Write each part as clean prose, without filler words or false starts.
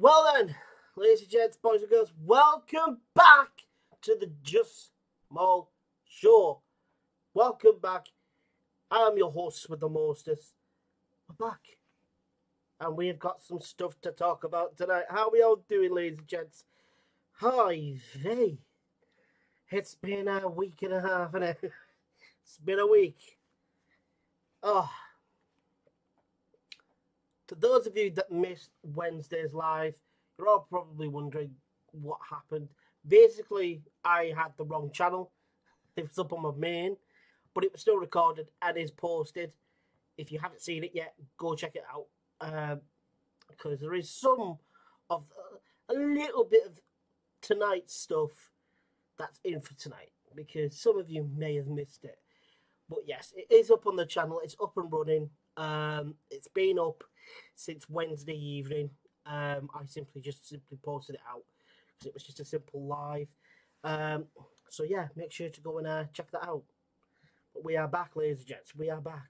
Well then, ladies and gents, boys and girls, welcome back to the Just Small Show. Welcome back. I am your host with the mostest. We're back. And we've got some stuff to talk about tonight. How are we all doing, ladies and gents? Hi, vey. It's been a week and a half, and it's been a week. Oh. To those of you that missed Wednesday's live, you're all probably wondering what happened. Basically, I had the wrong channel. It was up on my main, but it was still recorded and is posted. If you haven't seen it yet, go check it out. Because there is some of a little bit of tonight's stuff that's in for tonight. Because some of you may have missed it. But yes, it is up on the channel. It's up and running. It's been up since Wednesday evening. I simply posted it out because it was just a simple live. So yeah, make sure to go and check that out. But we are back, ladies and gents. We are back.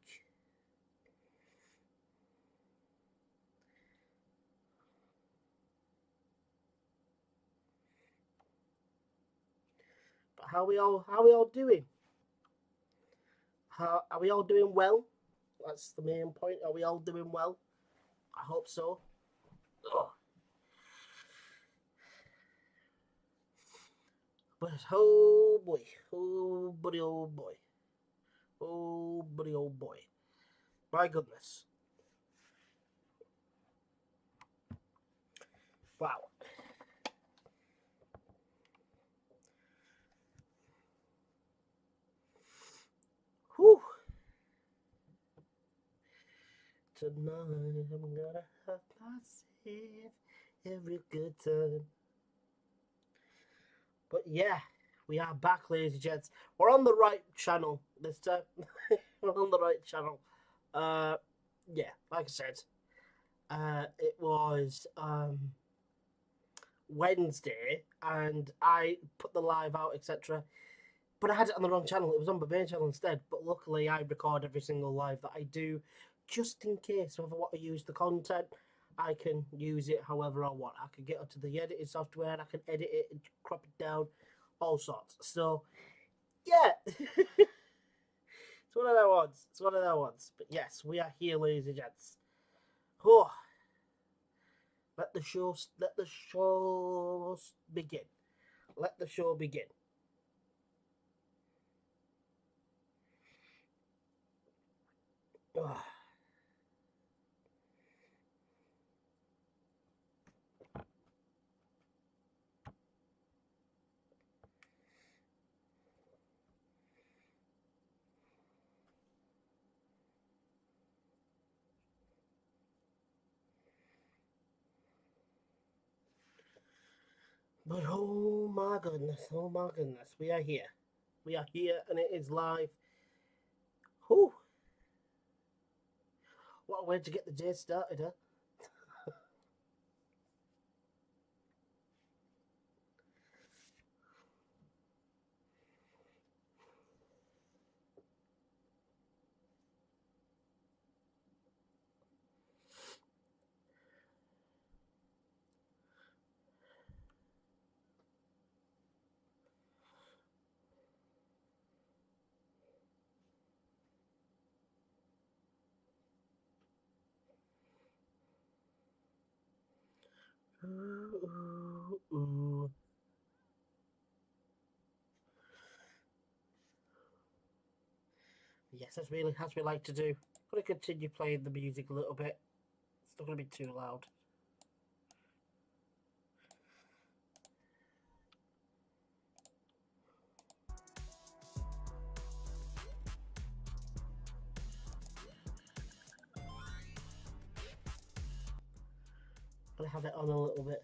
But how are we all doing? Are we all doing well? That's the main point. Are we all doing well? I hope so. Ugh. But oh boy, oh buddy, oh boy, oh buddy, oh boy, my goodness. Wow. Whew. Tonight I'm gonna have myself a real good time. But yeah, we are back, ladies and gents. We're on the right channel this time. We're on the right channel. Yeah, like I said, it was Wednesday, and I put the live out, etc. But I had it on the wrong channel. It was on my main channel instead. But luckily, I record every single live that I do, just in case if I want to use the content. I can use it however I want. I can get onto the editing software and I can edit it and crop it down, all sorts. So, yeah. It's one of those ones. It's one of those ones. But yes, we are here, ladies and gents. Oh. Let the show begin. Let the show begin. Oh. But oh my goodness, we are here. We are here and it is live. Whew. What a way to get the day started, huh? Ooh, ooh, ooh. Yes, as we like to do. I'm going to continue playing the music a little bit. It's not going to be too loud. I'm going to have it on a little bit.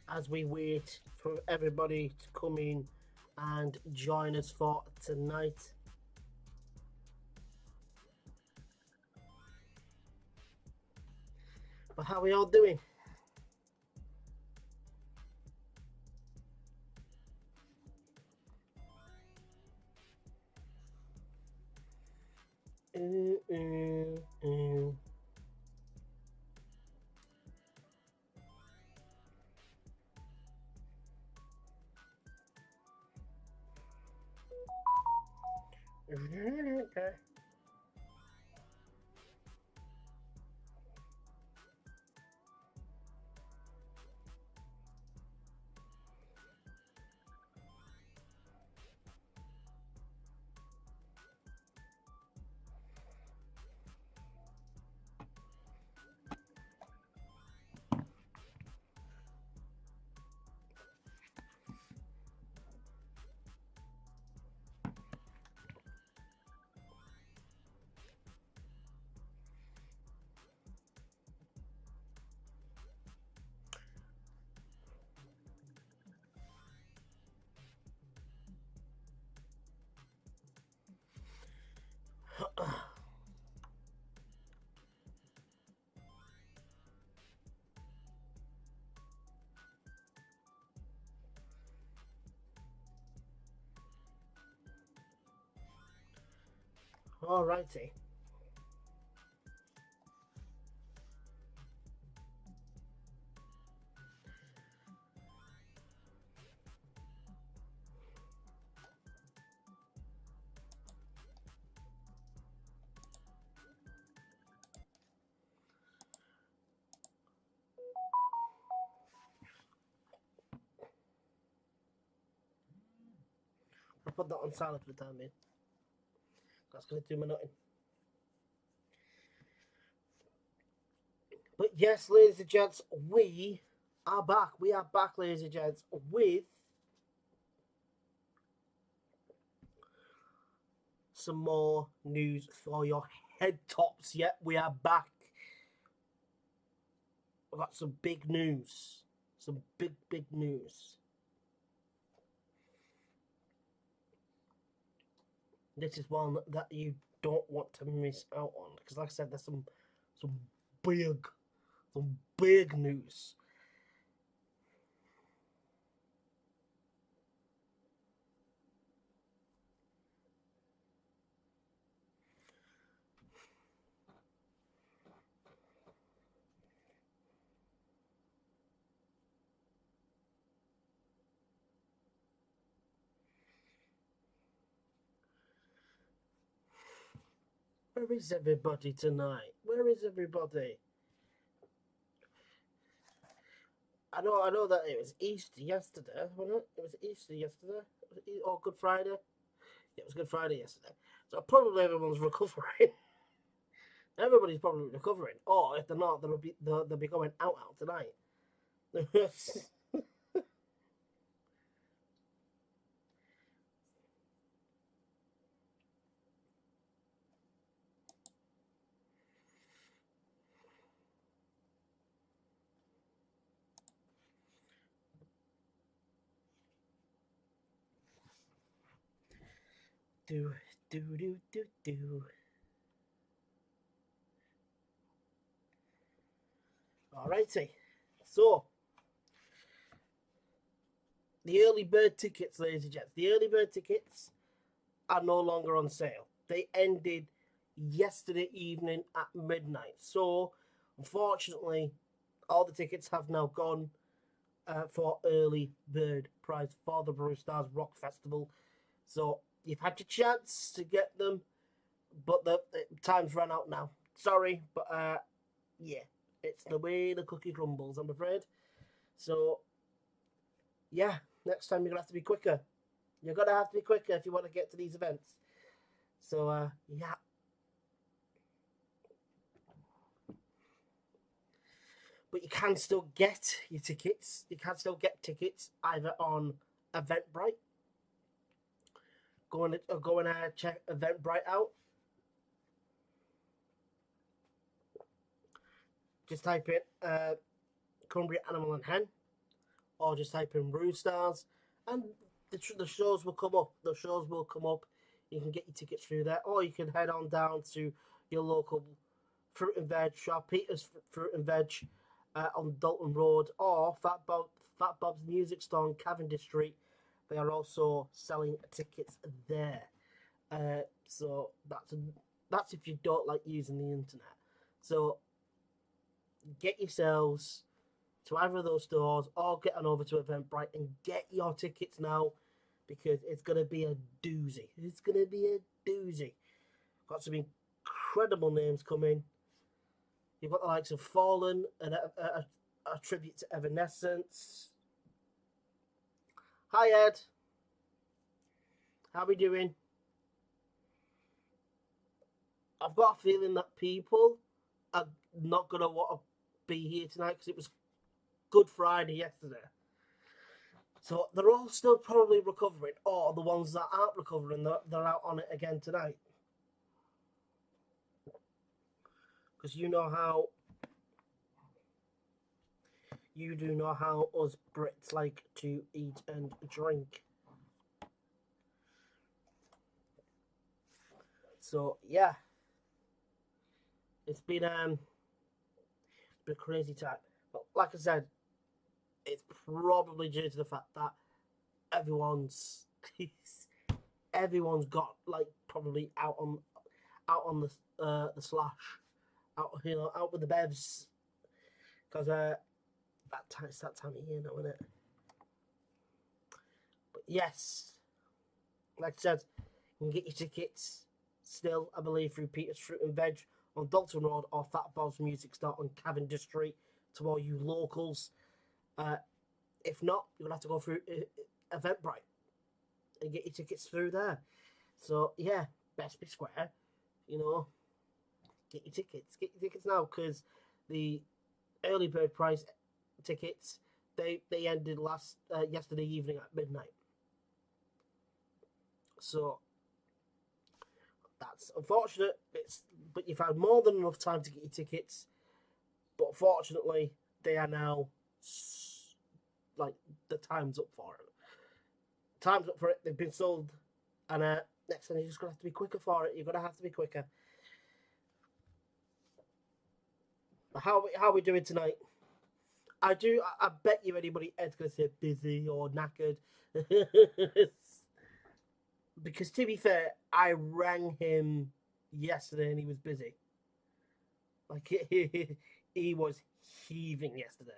As we wait for everybody to come in and join us for tonight. But how are we all doing? Alrighty. I'll put that on silent for the time being. That's going to do my nothing. But yes, ladies and gents, we are back. We are back, ladies and gents, with some more news for your head tops. Yep, we are back. We've got some big news. Some big news. This is one that you don't want to miss out on. Because like I said, there's some big news. Where is everybody tonight? Where is everybody? I know that it was Easter yesterday, wasn't it? It was Easter yesterday. Or Good Friday. Yeah, it was Good Friday yesterday. So probably everyone's recovering. Everybody's probably recovering. Or if they're not, they'll be going out tonight. do. Alrighty. So the early bird tickets, ladies and gents, the early bird tickets are no longer on sale. They ended yesterday evening at midnight. So unfortunately, all the tickets have now gone for early bird price for the Bruce Stars Rock Festival. So you've had your chance to get them, but the time's run out now. Sorry, but yeah, it's the way the cookie crumbles, I'm afraid. So yeah, next time you're gonna have to be quicker. You're gonna have to be quicker if you want to get to these events. So yeah. But you can still get your tickets. You can still get tickets either on Eventbrite. Go and check Eventbrite out. Just type in Cumbria Animal and Hen, or just type in Roo Stars, and the shows will come up. The shows will come up. You can get your tickets through there, or you can head on down to your local fruit and veg shop, Peter's Fruit and Veg, on Dalton Road, or Fat Bob's Music Store on Cavendish Street. They are also selling tickets there. So that's if you don't like using the internet. So get yourselves to either of those stores or get on over to Eventbrite and get your tickets now, because it's going to be a doozy. It's going to be a doozy. Got some incredible names coming. You've got the likes of Fallen, and a tribute to Evanescence. Hi Ed, how we doing? I've got a feeling that people are not gonna want to be here tonight because it was Good Friday yesterday. So they're all still probably recovering, or the ones that aren't recovering, they're out on it again tonight. Because you do know how us Brits like to eat and drink. So yeah, it's been a crazy time. But like I said, it's probably due to the fact that everyone's got like probably out on the slash, out with the bevs, because it's that time of year now, isn't it? But yes, like I said, you can get your tickets still, I believe, through Peter's Fruit and Veg on Dalton Road or Fat Bob's Music Store on Cavendish Street to all you locals. If not, you're going to have to go through Eventbrite and get your tickets through there. So, yeah, best be square. Get your tickets. Get your tickets now, because the early bird price tickets, they ended yesterday evening at midnight. So, that's unfortunate. But you've had more than enough time to get your tickets. But fortunately, they are now, like, the time's up for it. Time's up for it. They've been sold. And next time, you're just going to have to be quicker for it. You're going to have to be quicker. How are we doing tonight? I bet you anybody Ed's going to say busy or knackered. Because to be fair, I rang him yesterday and he was busy. Like, he was heaving yesterday.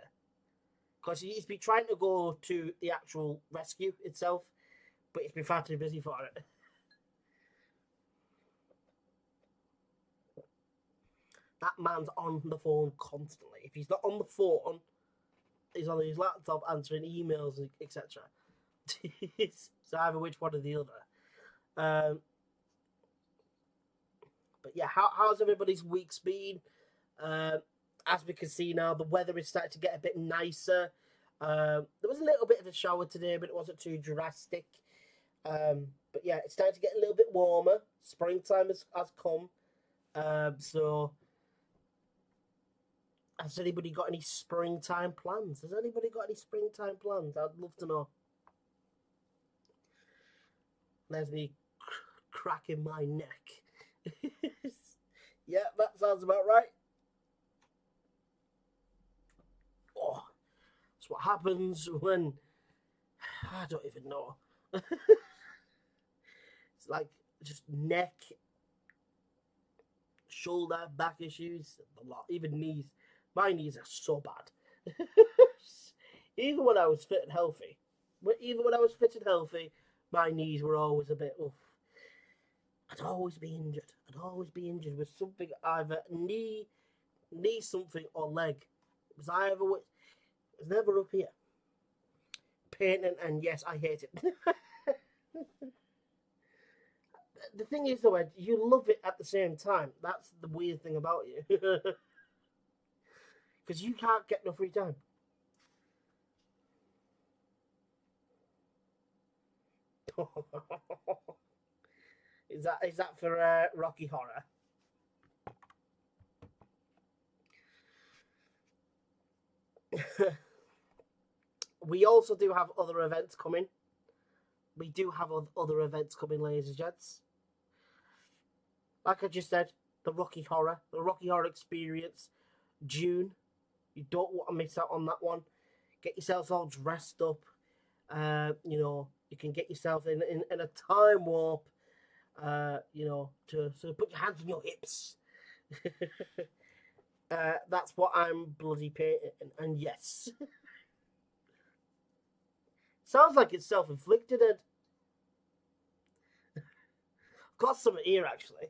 Because he's been trying to go to the actual rescue itself, but he's been far too busy for it. That man's on the phone constantly. If he's not on the phone, he's on his laptop answering emails, etc. It's either which one or the other. But yeah, how's everybody's week's been? As we can see now, the weather is starting to get a bit nicer. There was a little bit of a shower today, but it wasn't too drastic. But yeah, it's starting to get a little bit warmer. Springtime has come. So, has anybody got any springtime plans? Has anybody got any springtime plans? I'd love to know. There's me cracking my neck. Yeah, that sounds about right. Oh, that's what happens when... I don't even know. It's like just neck, shoulder, back issues, a lot. Even knees. My knees are so bad. Even when I was fit and healthy. My knees were always a bit off. I'd always be injured with something, either knee something, or leg. It was never up here. Pain, and yes, I hate it. The thing is, though, Ed, you love it at the same time. That's the weird thing about you. Because you can't get no free time. Is that for Rocky Horror? We also do have other events coming. Ladies and gents. Like I just said, the Rocky Horror Experience, June. You don't want to miss out on that one. Get yourselves all dressed up. You can get yourself in a time warp. To put your hands on your hips. That's what I'm bloody painting. And yes. Sounds like it's self-inflicted, Ed. got some here actually.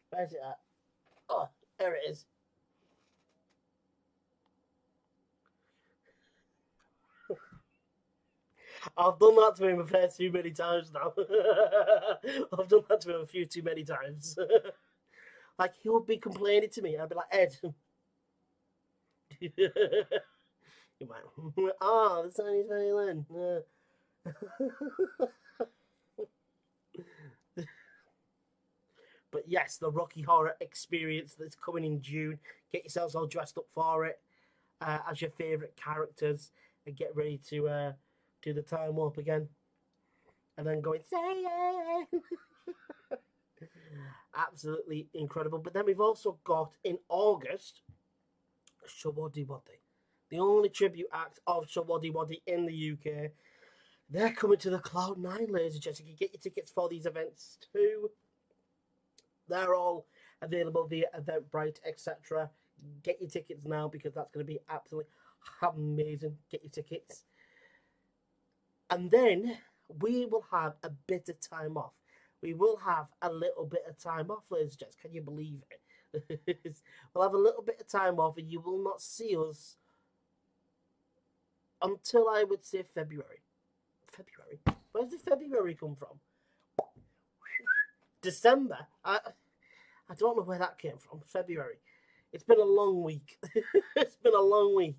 Where's it at? Oh, there it is. I've done that to him a fair too many times now. I've done that to him a few too many times. Like he would be complaining to me, I'd be like, Ed. You might. Ah, the Chinese violin. But yes, the Rocky Horror Experience that's coming in June. Get yourselves all dressed up for it as your favourite characters and get ready to do the time warp again. And then going, say it! Absolutely incredible. But then we've also got in August, Shawadi Wadi. The only tribute act of Shawadi Wadi in the UK. They're coming to the Cloud9, ladies and gentlemen. You can get your tickets for these events too. They're all available via Eventbrite, etc. Get your tickets now because that's going to be absolutely amazing. Get your tickets. And then we will have a bit of time off. We will have a little bit of time off, ladies and gents. Can you believe it? We'll have a little bit of time off and you will not see us until I would say February. February? Where does the February come from? December? I don't know where that came from. February. It's been a long week. It's been a long week.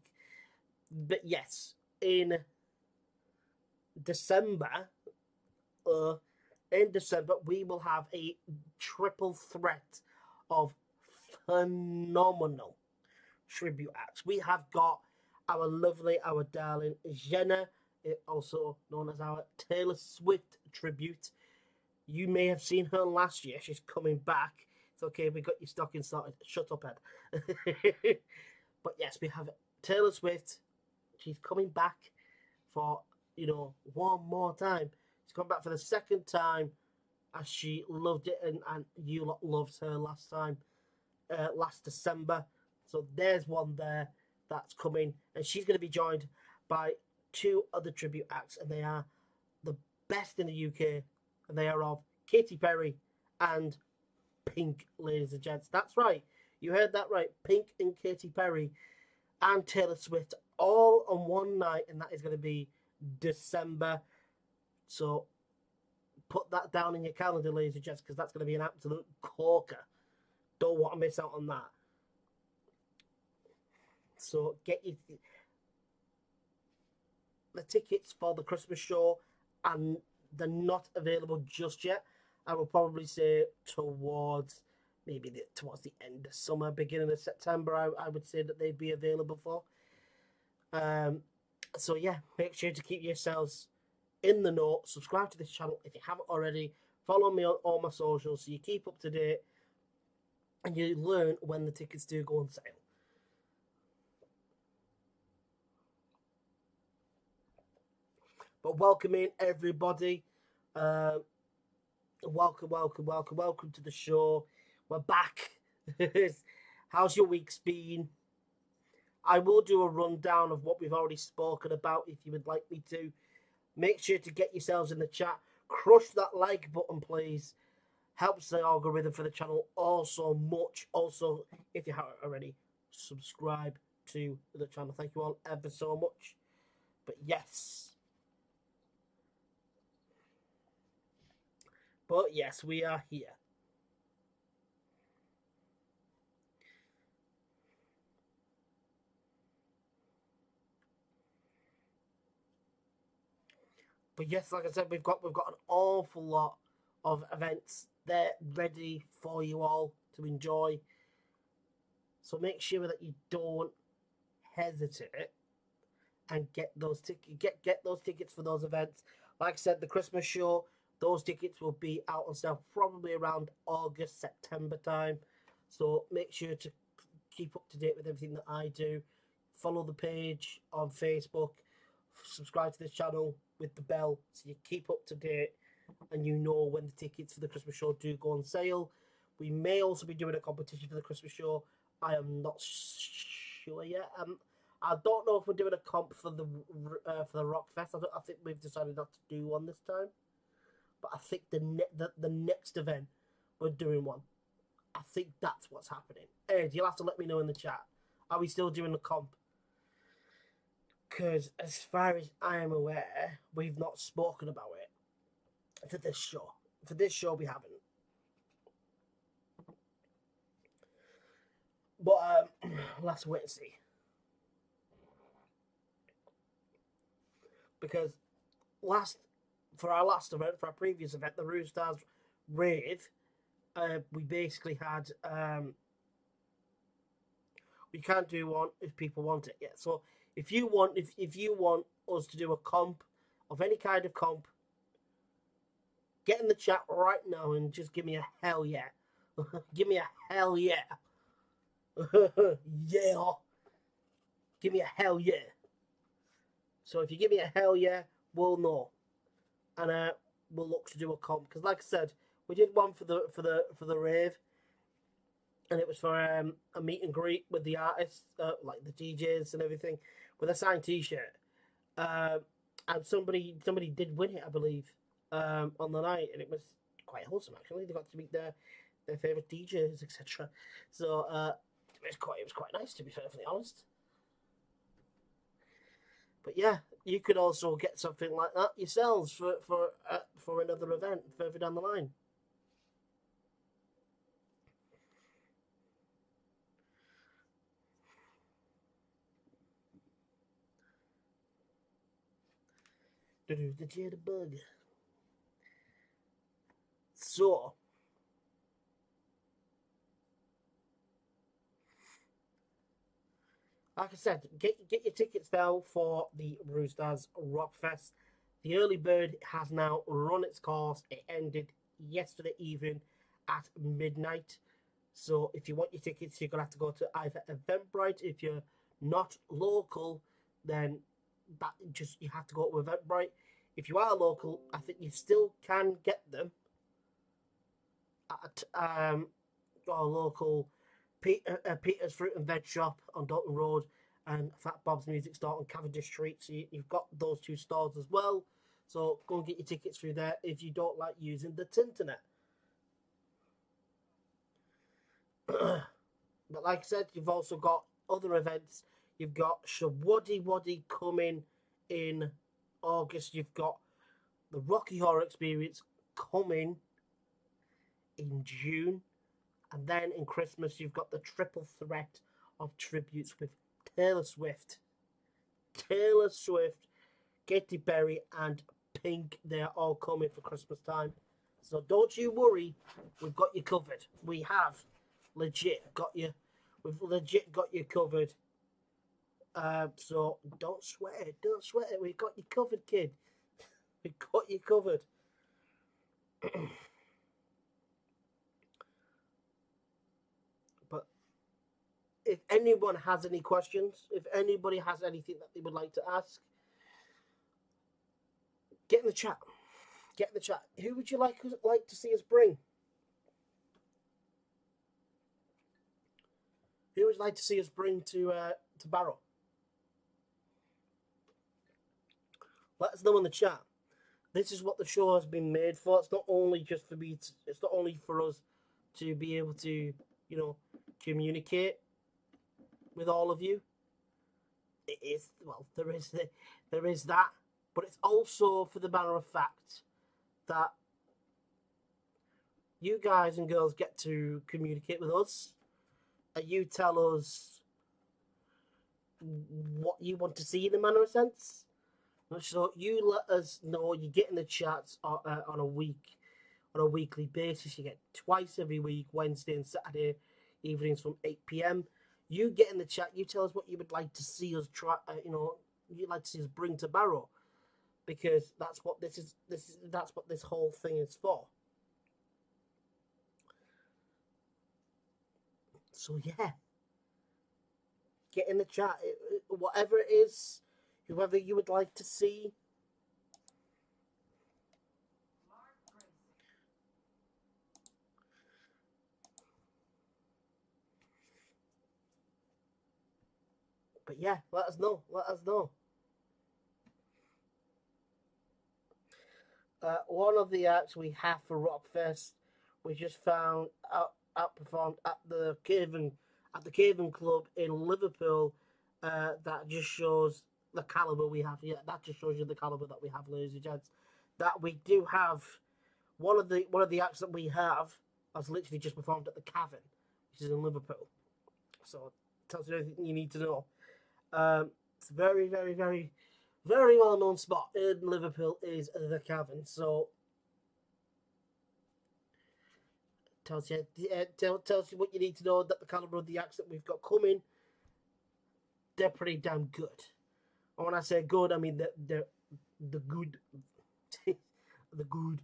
But yes, in December, we will have a triple threat of phenomenal tribute acts. We have got our lovely, our darling Jenna, also known as our Taylor Swift tribute. You may have seen her last year. She's coming back. It's okay, we got your stocking sorted. Shut up, Ed. But yes, we have Taylor Swift. She's coming back for, one more time. She's coming back for the second time as she loved it and you lot loved her last time, last December. So there's one there that's coming. And she's going to be joined by two other tribute acts. And they are the best in the UK. And they are of Katy Perry and Pink, ladies and gents. That's right. You heard that right. Pink and Katy Perry and Taylor Swift all on one night. And that is going to be December. So put that down in your calendar, ladies and gents, because that's going to be an absolute corker. Don't want to miss out on that. So get the tickets for the Christmas show, and they're not available just yet. I will probably say towards the end of summer, beginning of September, I would say that they'd be available for. So yeah, make sure to keep yourselves in the know. Subscribe to this channel if you haven't already. Follow me on all my socials so you keep up to date and you learn when the tickets do go on sale. But welcome in everybody. Welcome to the show. We're back. How's your week's been? I will do a rundown of what we've already spoken about if you would like me to. Make sure to get yourselves in the chat. Crush that like button, please. Helps the algorithm for the channel also much. Also, if you haven't already, subscribe to the channel. Thank you all ever so much. But yes. But yes, we are here. But yes, like I said, we've got an awful lot of events there ready for you all to enjoy. So make sure that you don't hesitate and get those tickets. Get those tickets for those events. Like I said, the Christmas show, those tickets will be out on sale probably around August, September time. So make sure to keep up to date with everything that I do. Follow the page on Facebook. Subscribe to this channel with the bell so you keep up to date and you know when the tickets for the Christmas show do go on sale. We may also be doing a competition for the Christmas show. I am not sure yet. I don't know if we're doing a comp for the Rock Fest. I think we've decided not to do one this time. but I think the next event we're doing one. I think that's what's happening. Ed, you'll have to let me know in the chat. Are we still doing the comp? Because as far as I am aware, we've not spoken about it for this show. For this show, we haven't. But we'll have to wait and see. Because for our last event, for our previous event, the RAVE Stars RAVE, we basically had we can't do one if people want it yet. So if you want us to do a comp of any kind of comp, get in the chat right now and just give me a hell yeah. Give me a hell yeah. Yeah. Give me a hell yeah. So if you give me a hell yeah, we'll know. And we'll look to do a comp. Because like I said, we did one for the rave. And it was for a meet and greet with the artists, like the DJs and everything, with a signed T-shirt. And somebody did win it, I believe, on the night, and it was quite wholesome actually. They got to meet their favorite DJs, etc. So it was quite nice, to be perfectly honest. But yeah, you could also get something like that yourselves for another event further down the line. The jitterbug. So, like I said, get your tickets now for the Roosters Rockfest. The early bird has now run its course. It ended yesterday evening at midnight. So if you want your tickets, you're going to have to go to either Eventbrite. If you're not local, then you have to go to Eventbrite. If you are local, I think you still can get them at our local Peter's Fruit and Veg Shop on Dalton Road and Fat Bob's Music Store on Cavendish Street. So you've got those two stores as well. So go and get your tickets through there if you don't like using the Tinternet. But like I said, you've also got other events. You've got Shawaddy Waddy coming in August. You've got the Rocky Horror Experience coming in June. And then in Christmas, you've got the triple threat of tributes with Taylor Swift, Katy Perry, and Pink. They are all coming for Christmas time. So don't you worry, we've got you covered. We have legit got you. We've legit got you covered. So don't sweat it. Don't sweat it. We've got you covered, kid. We've got you covered. But if anyone has any questions, if anybody has anything that they would like to ask, get in the chat. Get in the chat. Who would you like to see us bring? Who would like to see us bring to Barrow? Let us know in the chat. This is what the show has been made for. It's not only just for me. It's not only for us to be able to, communicate with all of you. It is, well, there is that, but it's also for the matter of fact that you guys and girls get to communicate with us, and you tell us what you want to see in a manner of sense. So you let us know. You get in the chats on a weekly basis. You get twice every week, Wednesday and Saturday evenings from 8 p.m. You get in the chat. You tell us what you would like to see us try. You'd like to see us bring to Barrow, because that's what this is. That's what this whole thing is for. So yeah, get in the chat. Whatever it is, whoever you would like to see. But yeah, let us know. Let us know. One of the acts we have for Rockfest, we just found outperformed at the Caven Club in Liverpool. That just shows the caliber we have. Yeah, that just shows you the caliber that we have, ladies and gents. That we do have one of the acts that we have has literally just performed at the Cavern, which is in Liverpool. So it tells you everything you need to know. It's a very, very, very, very well known spot in Liverpool is the Cavern. So tells you tells you what you need to know, that the caliber of the acts that we've got coming, they're pretty damn good. And when I say good, I mean they're the good, the good.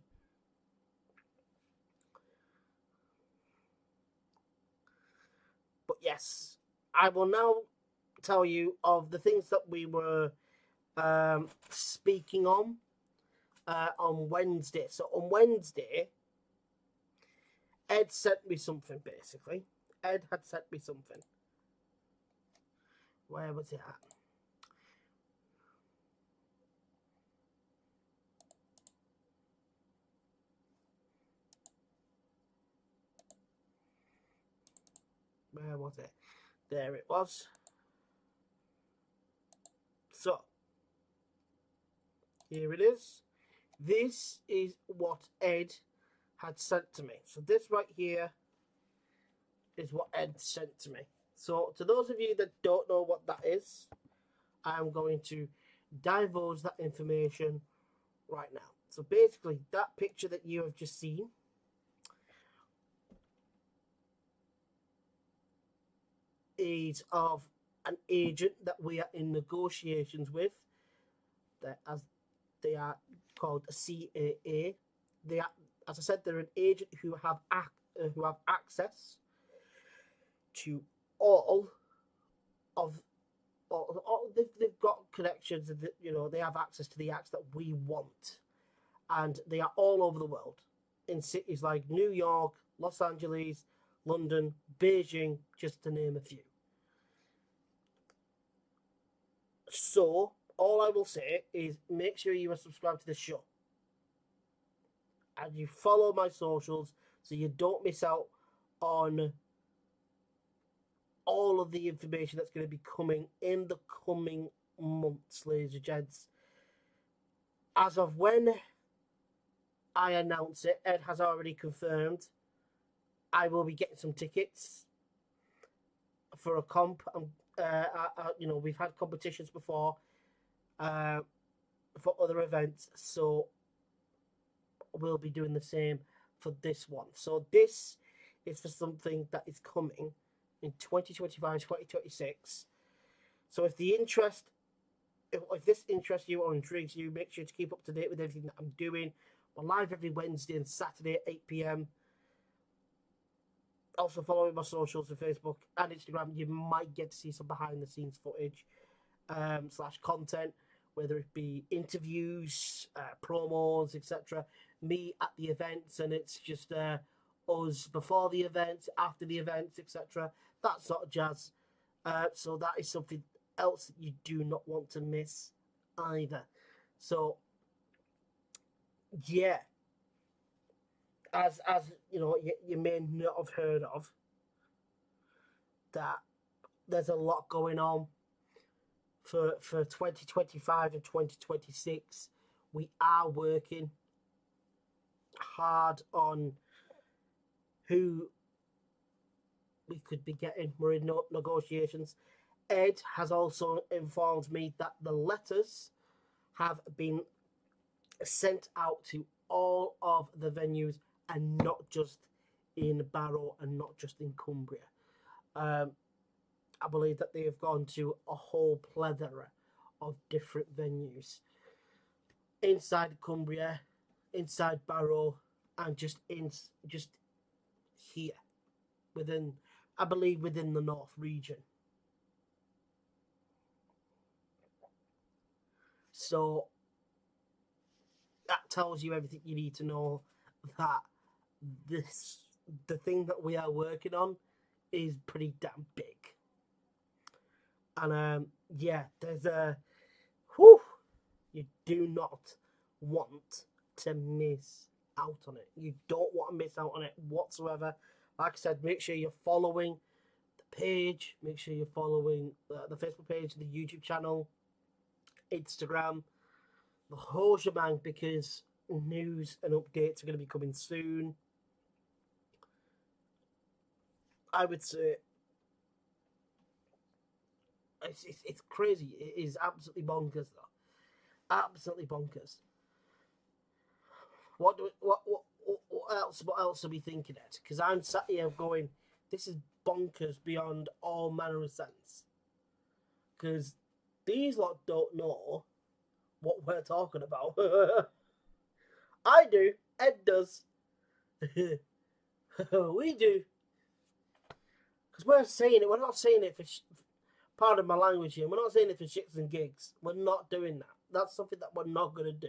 But yes, I will now tell you of the things that we were speaking on Wednesday. So on Wednesday, Ed sent me something basically. Ed had sent me something. Where was it at? Where was it? There it was. So, here it is. This is what Ed had sent to me. So this right here is what Ed sent to me. So to those of you that don't know what that is, I'm going to divulge that information right now. So basically, that picture that you have just seen is of an agent that we are in negotiations with, that as they are called CAA. They are, as I said, they're an agent who have access to all of they've got connections. You know, they have access to the acts that we want, and they are all over the world, in cities like New York, Los Angeles, London, Beijing, just to name a few. So all I will say is make sure you are subscribed to the show and you follow my socials so you don't miss out on all of the information that's going to be coming in the coming months, ladies and gents. As of when I announce it, Ed has already confirmed I will be getting some tickets for a comp. You know, we've had competitions before for other events, so we'll be doing the same for this one. So this is for something that is coming in 2025, 2026. So if this interests you or intrigues you, make sure to keep up to date with everything that I'm doing. We're live every Wednesday and Saturday at 8 p.m. Also follow my socials on Facebook and Instagram. You might get to see some behind the scenes footage / content, whether it be interviews, promos, etc. Me at the events, and it's just us before the events, after the events, etc. That sort of jazz. So that is something else that you do not want to miss either. So yeah, as you know, you may not have heard of that. There's a lot going on for 2025 and 2026. We are working hard on who we could be getting. We're in negotiations. Ed has also informed me that the letters have been sent out to all of the venues and not just in Barrow and not just in Cumbria. I believe that they have gone to a whole plethora of different venues inside Cumbria, inside Barrow, and just here within, I believe, within the North region. So that tells you everything you need to know, that the thing that we are working on is pretty damn big. And yeah, there's a you do not want to miss out on it. You don't want to miss out on it whatsoever. Like I said, make sure you're following the page. Make sure you're following the Facebook page, the YouTube channel, Instagram, the whole shebang, because news and updates are going to be coming soon. I would say it's crazy. It is absolutely bonkers, though. Absolutely bonkers. What else are we thinking at? Because I'm sat here going, this is bonkers beyond all manner of sense. Because these lot don't know what we're talking about. I do. Ed does. We do. Because we're saying it. We're not saying it for pardon my language here. We're not saying it for shits and gigs. We're not doing that. That's something that we're not going to do.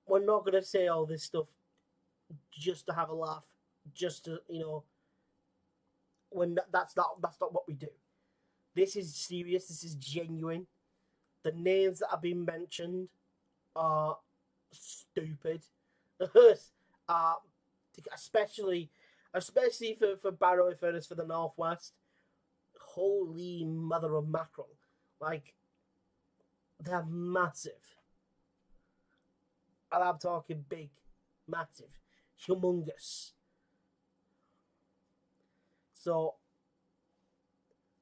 We're not going to say all this stuff just to have a laugh, just to, when that's not what we do. This is serious. This is genuine. The names that have been mentioned are stupid. Especially for Barrow Furnace for the Northwest. Holy mother of mackerel. Like, they're massive. And I'm talking big, massive, humongous. So,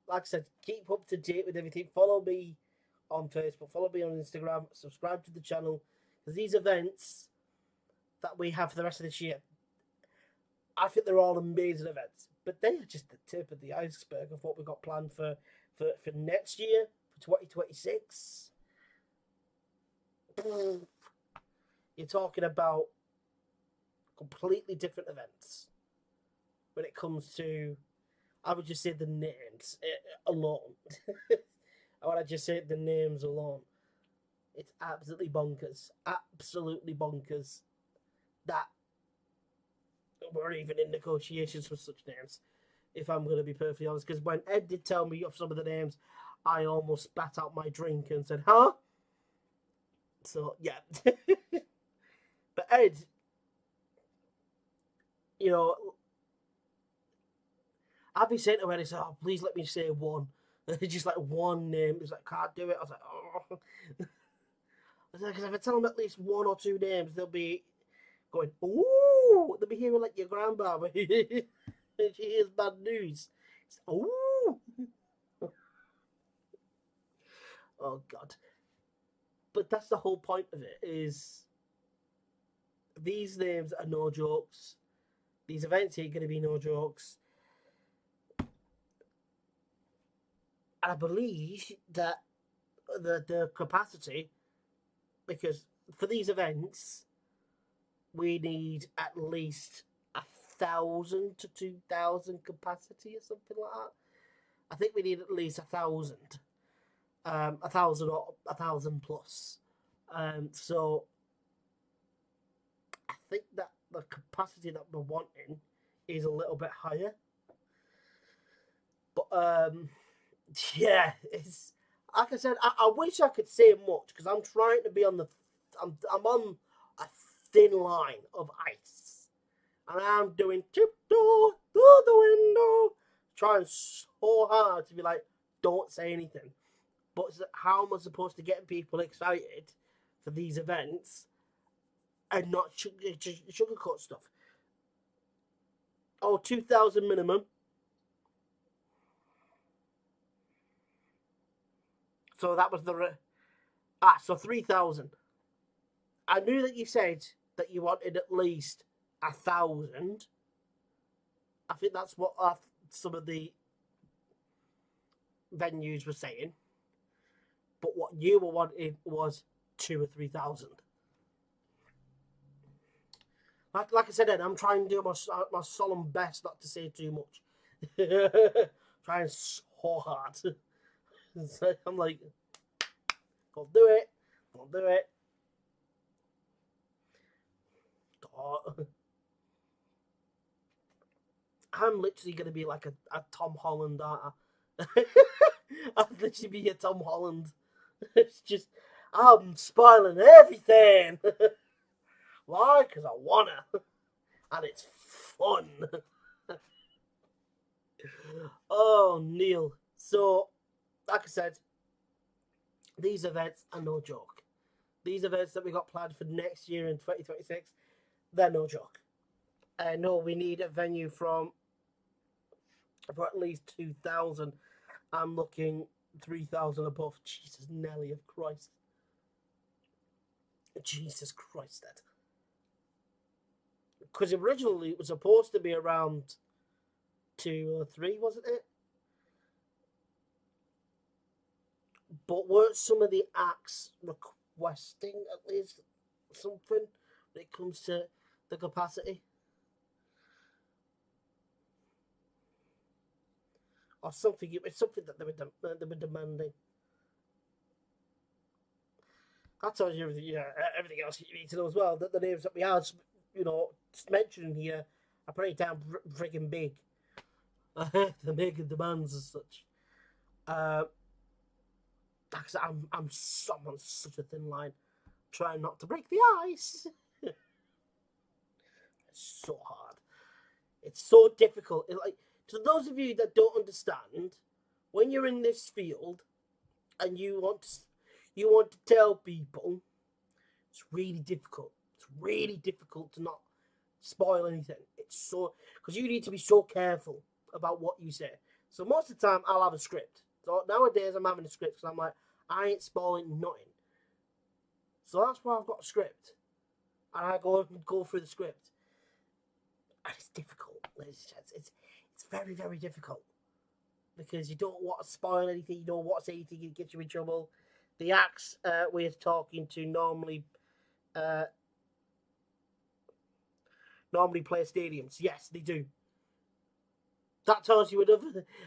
like I said, keep up to date with everything. Follow me on Facebook, follow me on Instagram, subscribe to the channel. Because these events that we have for the rest of this year, I think they're all amazing events. But they are just the tip of the iceberg of what we've got planned for next year, for 2026. You're talking about completely different events when it comes to, I would just say the names alone. I want to just say the names alone. It's absolutely bonkers. Absolutely bonkers that we're even in negotiations for such names, if I'm going to be perfectly honest. Because when Ed did tell me of some of the names, I almost spat out my drink and said, huh? So, yeah. But Ed, I'd be saying to Ed, he said, oh, please let me say one. Just like one name. He's like, can't do it. I was like, oh. I said, because if I tell them at least one or two names, they'll be going, ooh. They'll be hearing like your grandma. She hears bad news. It's, ooh. Oh, God. But that's the whole point of it, is these names are no jokes. These events ain't going to be no jokes. And I believe that the capacity, because for these events, we need at least 1,000 to 2,000 capacity or something like that. I think we need at least 1,000. 1,000 or 1,000 plus. So I think that the capacity that we're wanting is a little bit higher. But yeah, it's like I said. I wish I could say much because I'm trying to be on the. I'm on a thin line of ice, and I'm doing tiptoe through the window, trying so hard to be like, don't say anything. But how am I supposed to get people excited for these events and not sugarcoat stuff? Oh, 2,000 minimum. So that was so 3,000. I knew that you said that you wanted at least 1,000. I think that's what some of the venues were saying. But what you were wanting was 2,000 or 3,000. Like I said, Ed, I'm trying to do my solemn best not to say too much. Trying so hard. So I'm like, I'll do it. I'll do it. God. I'm literally going to be like a Tom Holland, aren't I? I'll literally be a Tom Holland. It's just, I'm spoiling everything. Why? Because I wanna. And it's fun. Oh, Neil. So, like I said, these events are no joke. These events that we got planned for next year in 2026, they're no joke. I know we need a venue for at least 2,000. I'm looking 3,000 above. Jesus, Nelly of Christ. Jesus Christ, that. Because originally it was supposed to be around 2 or 3, wasn't it? But weren't some of the acts requesting at least something when it comes to the capacity? Or something, it's something that they were demanding. That tells you everything, everything else you need to know as well. That the names that we have, mentioned here are pretty damn frigging big. They're making demands as such. I'm on such a thin line, trying not to break the ice. It's so hard. It's so difficult. To those of you that don't understand, when you're in this field and you want to tell people, it's really difficult. It's really difficult to not spoil anything. It's so because you need to be so careful about what you say. So most of the time, I'll have a script. So nowadays, I'm having a script because I'm like, I ain't spoiling nothing. So that's why I've got a script, and I go through the script, and it's difficult, ladies and gents. It's very, very difficult because you don't want to spoil anything. You don't want to say anything that gets you in trouble. The acts we're talking to normally play stadiums. Yes, they do. That tells you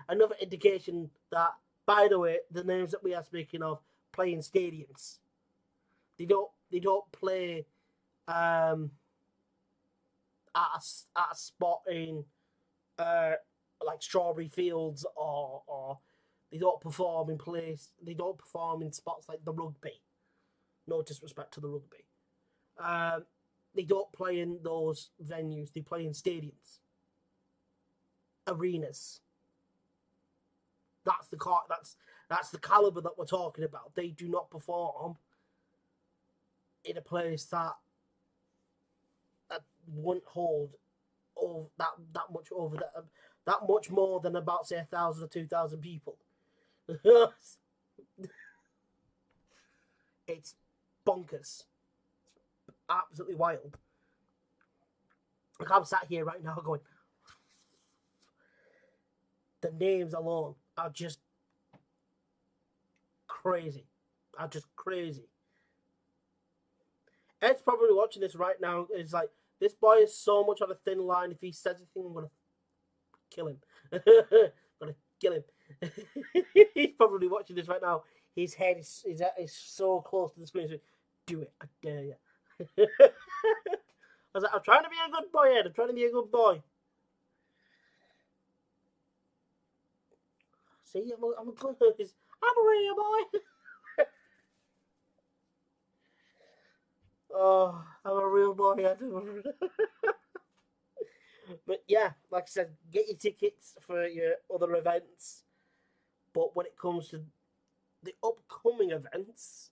another indication that, by the way, the names that we are speaking of play in stadiums. They don't play at a spot in like Strawberry Fields, or they don't perform in spots like the rugby. No disrespect to the rugby. They don't play in those venues. They play in stadiums, arenas. That's the caliber that we're talking about. They do not perform in a place that won't hold that much more than about, say, 1,000 or 2,000 people. It's bonkers. Absolutely wild. Like, I'm sat here right now going, the names alone are just crazy. Ed's probably watching this right now. It's like, this boy is so much on a thin line. If he says anything, I'm gonna kill him. Gonna kill him. He's probably watching this right now. His head is so close to the screen. So, do it, I dare you. I was like, I'm trying to be a good boy, Ed. I'm trying to be a good boy. See, I'm a good boy. I'm a real boy. Oh, I'm a real boy. But yeah, like I said, get your tickets for your other events. But when it comes to the upcoming events,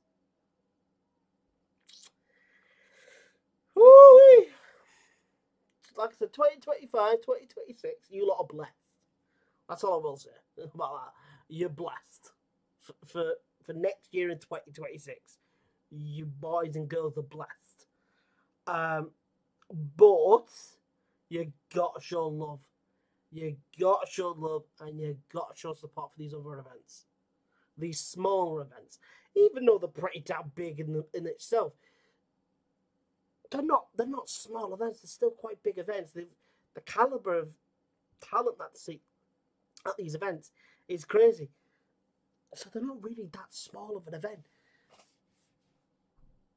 woo-wee. Like I said, 2025, 2026, you lot are blessed. That's all I will say about that. You're blessed for next year in 2026. You boys and girls are blessed. But you gotta show love. You gotta show love, and you gotta show support for these other events, these smaller events. Even though they're pretty damn big in itself, they're not small events. They're still quite big events. The caliber of talent that's at these events is crazy. So they're not really that small of an event,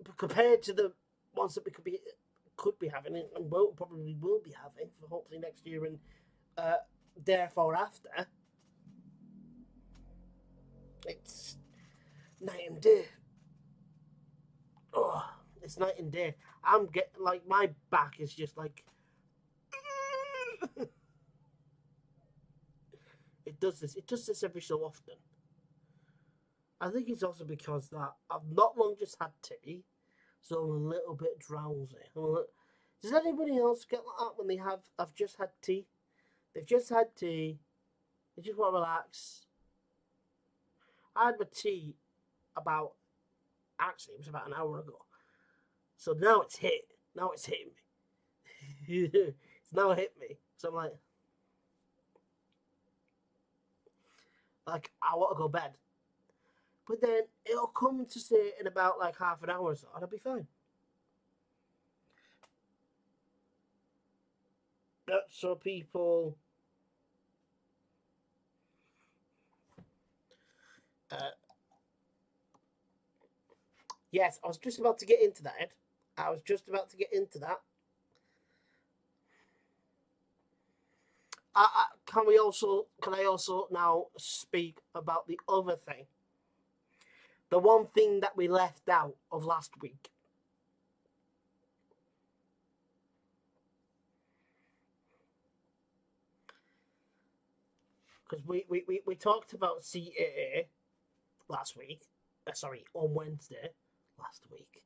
but compared to the ones that we could be having, and probably will be having for hopefully next year and therefore after. It's night and day. oh, it's night and day. I'm getting like my back is just like it does this. It does this every so often. I think it's also because that I've not long just had tea, so I'm a little bit drowsy. Does anybody else get like that when they have? I've just had tea. They've just had tea. They just want to relax. I had my tea about actually it was about an hour ago. So now it's hit. Now it's hitting me. It's now hit me. So I'm like I want to go bed. But then it'll come to say in about like half an hour or so, and I'll be fine. So people, uh, yes, I was just about to get into that, Ed. I was just about to get into that. Can I also now speak about the other thing? The one thing that we left out of last week. Because we talked about CAA last week. Sorry, on Wednesday last week.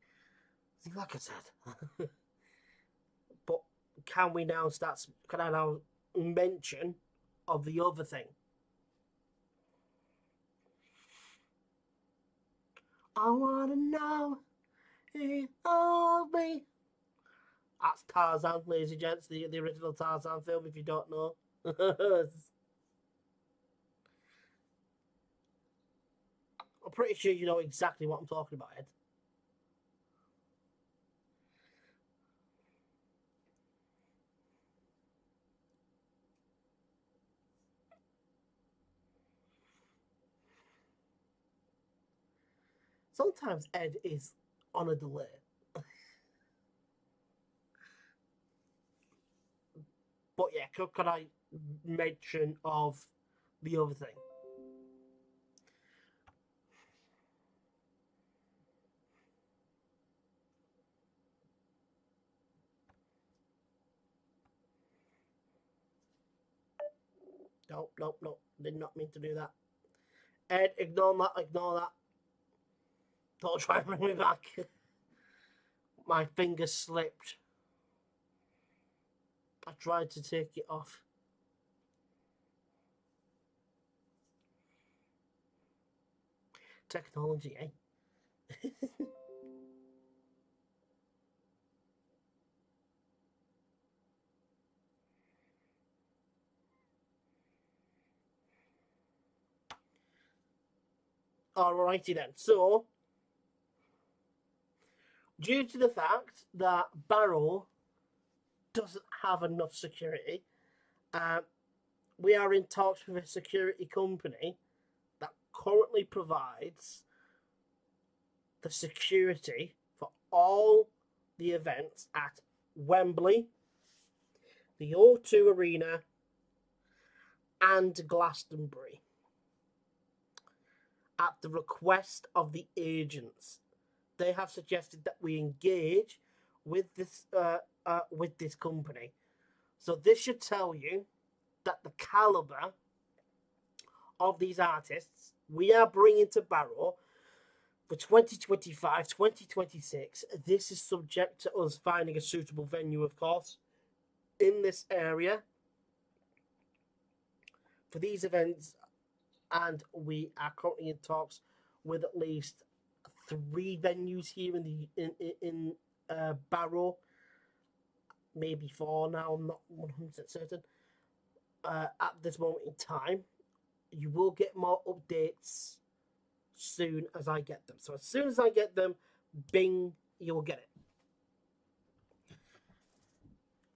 Like I said. But can we now start? Can I now mention of the other thing? I wanna know who owns me. That's Tarzan, ladies and gents, the original Tarzan film. If you don't know. I'm pretty sure you know exactly what I'm talking about, Ed. Sometimes Ed is on a delay. But yeah, could I mention of the other thing? Nope, nope, nope. Did not mean to do that. Ed, ignore that, ignore that. Don't try and bring me back. My finger slipped. I tried to take it off. Technology, eh? Alrighty then. So, due to the fact that Barrow doesn't have enough security, we are in talks with a security company that currently provides the security for all the events at Wembley, the O2 Arena, and Glastonbury at the request of the agents. They have suggested that we engage with this company. So this should tell you that the caliber of these artists we are bringing to Barrow for 2025, 2026. This is subject to us finding a suitable venue, of course, in this area for these events, and we are currently in talks with at least 3 venues here in Barrow, maybe 4 now. I'm not 100% certain at this moment in time. You will get more updates soon as I get them. So as soon as I get them, bing, you will get it.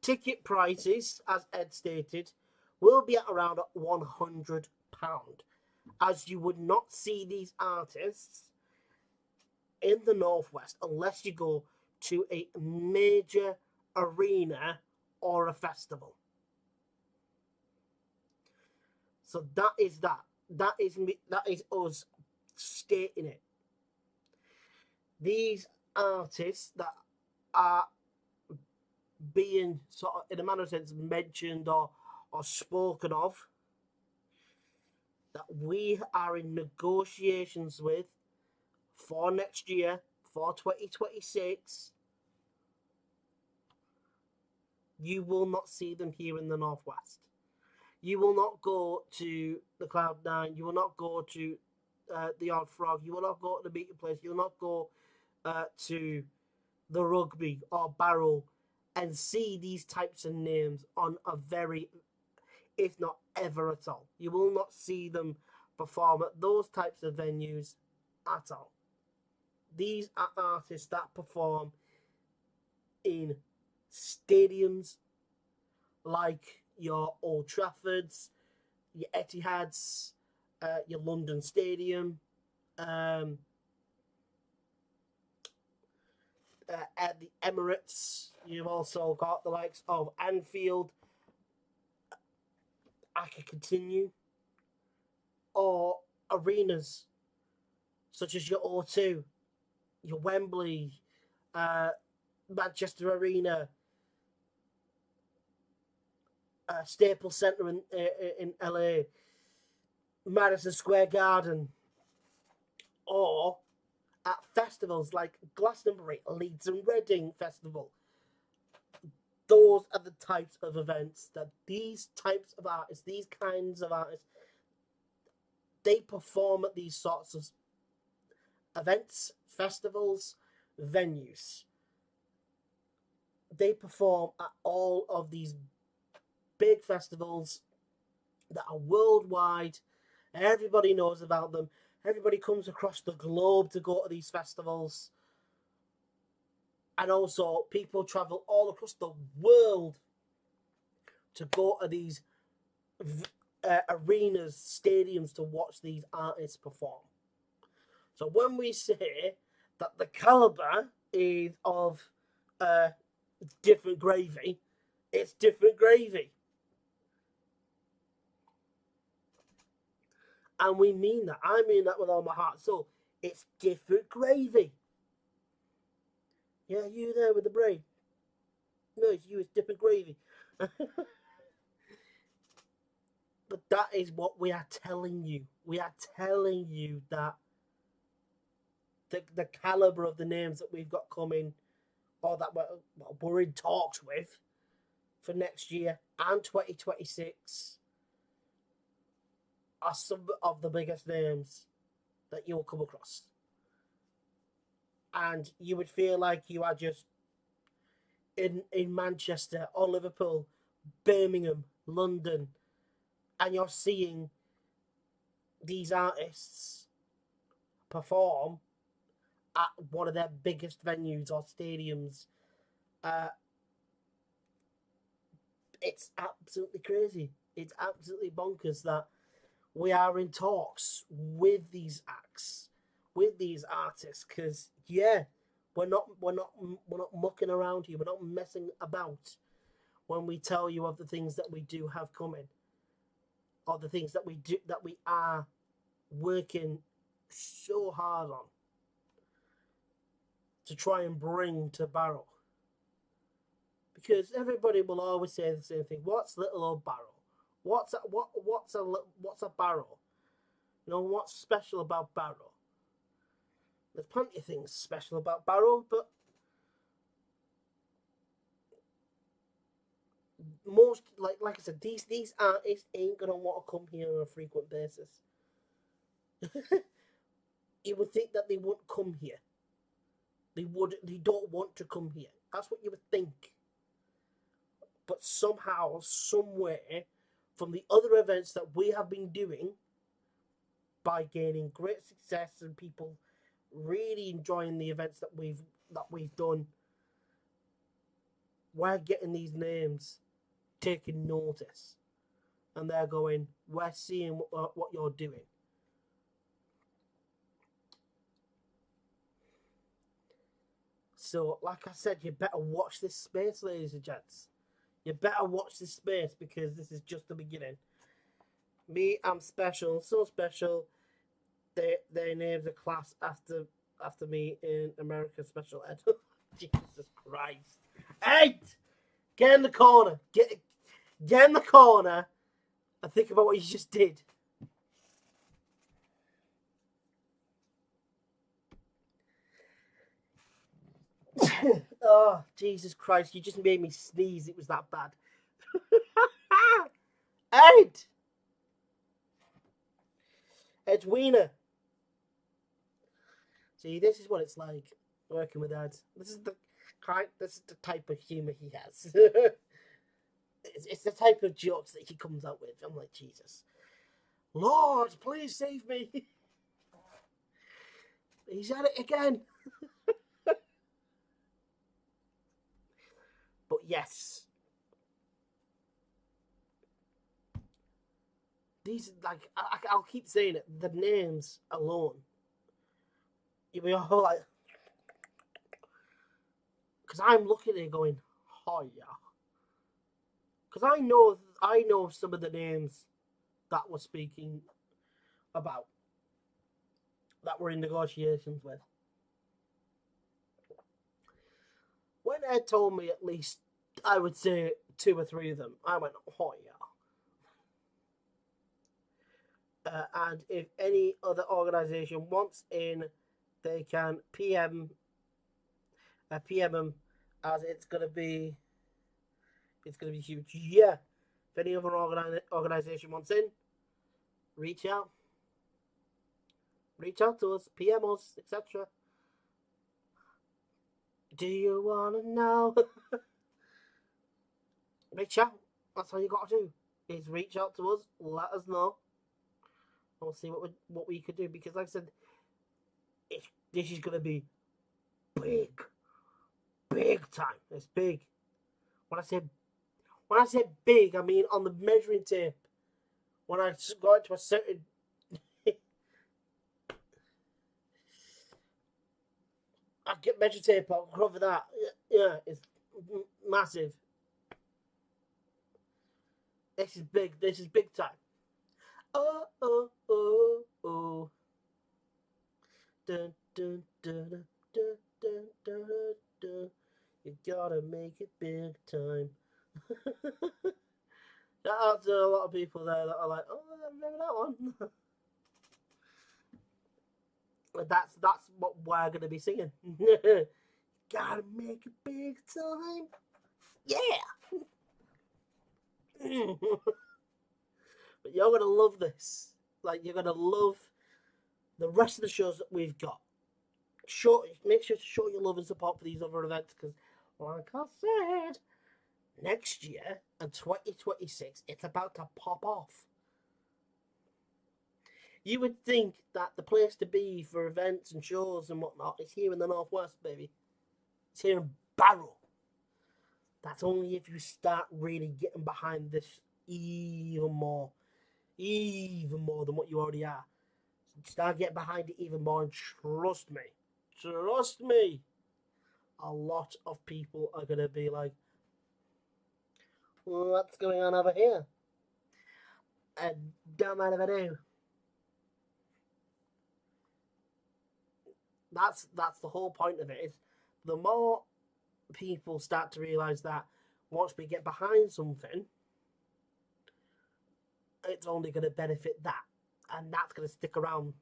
Ticket prices, as Ed stated, will be at around £100, as you would not see these artists in the Northwest unless you go to a major arena or a festival. So that is that. That is me. That is us stating it. These artists that are being sort of, in a manner of sense, mentioned or spoken of, that we are in negotiations with for next year, for 2026, you will not see them here in the Northwest. You will not go to the Cloud9, you will not go to the Odd Frog, you will not go to the Meeting Place, you will not go to the Rugby or Barrow and see these types of names on a very, if not ever at all. You will not see them perform at those types of venues at all. These are artists that perform in stadiums like your Old Traffords, your Etihads, your London Stadium, at the Emirates. You've also got the likes of Anfield. I could continue. Or arenas such as your O2, your Wembley, Manchester Arena, Staples Centre in LA, Madison Square Garden, or at festivals like Glastonbury, Leeds and Reading Festival. Those are the types of events that these types of artists, these kinds of artists, they perform at these sorts of events, festivals, venues. They perform at all of these big festivals that are worldwide. Everybody knows about them. Everybody comes across the globe to go to these festivals. And also, people travel all across the world to go to these arenas, stadiums to watch these artists perform. So when we say that the caliber is of different gravy, it's different gravy. And we mean that. I mean that with all my heart. So it's different gravy. Yeah, you there with the brain? No, it's you. It's different gravy. But that is what we are telling you. We are telling you that the caliber of the names that we've got coming, or that we're in talks with for next year and 2026, are some of the biggest names that you'll come across. And you would feel like you are just in Manchester or Liverpool, Birmingham, London, and you're seeing these artists perform at one of their biggest venues or stadiums. It's absolutely crazy. It's absolutely bonkers that we are in talks with these acts, with these artists, because we're not mucking around here. We're not messing about when we tell you of the things that we do have coming, or the things that we are working so hard on to try and bring to Barrow. Because everybody will always say the same thing. What's little old Barrow? What's a Barrow? You know, what's special about Barrow? There's plenty of things special about Barrow, but most, like I said, these artists ain't gonna want to come here on a frequent basis. You would think that they wouldn't come here. They don't want to come here. That's what you would think. But somehow, somewhere, from the other events that we have been doing, by gaining great success and people really enjoying the events that we've done, we're getting these names taking notice, and they're going, we're seeing what you're doing. So, like I said, you better watch this space, ladies and gents. You better watch this space, because this is just the beginning. Me, I'm special, so special. Their names are classed after after me in America Special Ed. Jesus Christ. Ed! Get in the corner. Get in the corner and think about what you just did. Oh, Jesus Christ. You just made me sneeze. It was that bad. Ed! Edwina. See, this is what it's like working with Ed. This is the type of humour he has. It's the type of jokes that he comes out with. I'm like, Jesus. Lord, please save me. He's at it again. But yes. These, like, I'll keep saying it. The names alone. You'll be all like... Because I'm looking at it going, oh yeah. Because I know some of the names that we're speaking about. That we're in negotiations with. When Ed told me at least, I would say 2 or 3 of them, I went, oh yeah. And if any other organisation wants in, they can PM them, as it's gonna be huge. Yeah. If any other organisation wants in, reach out to us, PM us, etc. Do you wanna know? Reach out. That's all you gotta do. Is reach out to us, let us know. We'll see what we could do, because like I said, this is gonna be big time. It's big. When I say big, I mean on the measuring tape. When I go into a certain I get measuring tape, I'll cover that. Yeah, it's massive. This is big. This is big time. Oh, oh, oh, oh. Dun, dun, dun, dun, dun, dun, dun, dun. You gotta make it big time. Shout out to a lot of people there that are like, oh, I remember that one. That's what we're gonna be singing. Gotta make it big time. Yeah. But you're gonna love this. Like, you're gonna love the rest of the shows that we've got. Make sure to show your love and support for these other events, because, like I said, next year in 2026, it's about to pop off. You would think that the place to be for events and shows and whatnot is here in the Northwest, baby. It's here in Barrow. That's only if you start really getting behind this even more than what you already are. Start getting behind it even more, and trust me, a lot of people are going to be like, what's going on over here? And don't mind if I do. That's the whole point of it. Is the more people start to realise that once we get behind something, it's only going to benefit that, and that's going to stick around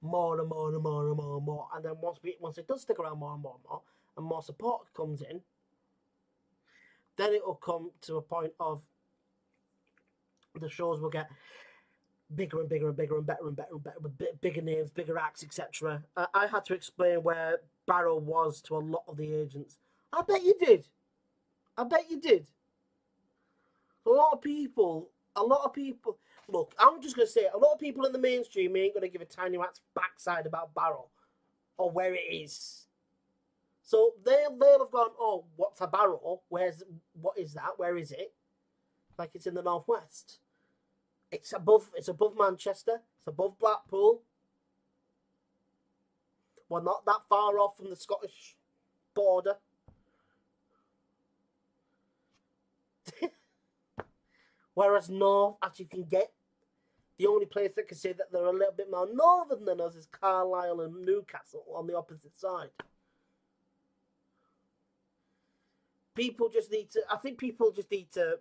more and more and more and more and more. And then once it does stick around more and more and more, and more support comes in, then it will come to a point of the shows will get bigger and bigger and bigger and better and better and better, with bigger names, bigger acts, etc. I had to explain where Barrow was to a lot of the agents. I bet you did. A lot of people. Look, I'm just going to say it. A lot of people in the mainstream ain't going to give a tiny rat's backside about Barrow or where it is. So they'll have gone, oh, what's a Barrow? What is that? Where is it? Like, it's in the Northwest. It's above Manchester. It's above Blackpool. We're not that far off from the Scottish border. Whereas north as you can get, The only place that can say that they're a little bit more northern than us is Carlisle and Newcastle on the opposite side. People just need to. I think people just need to.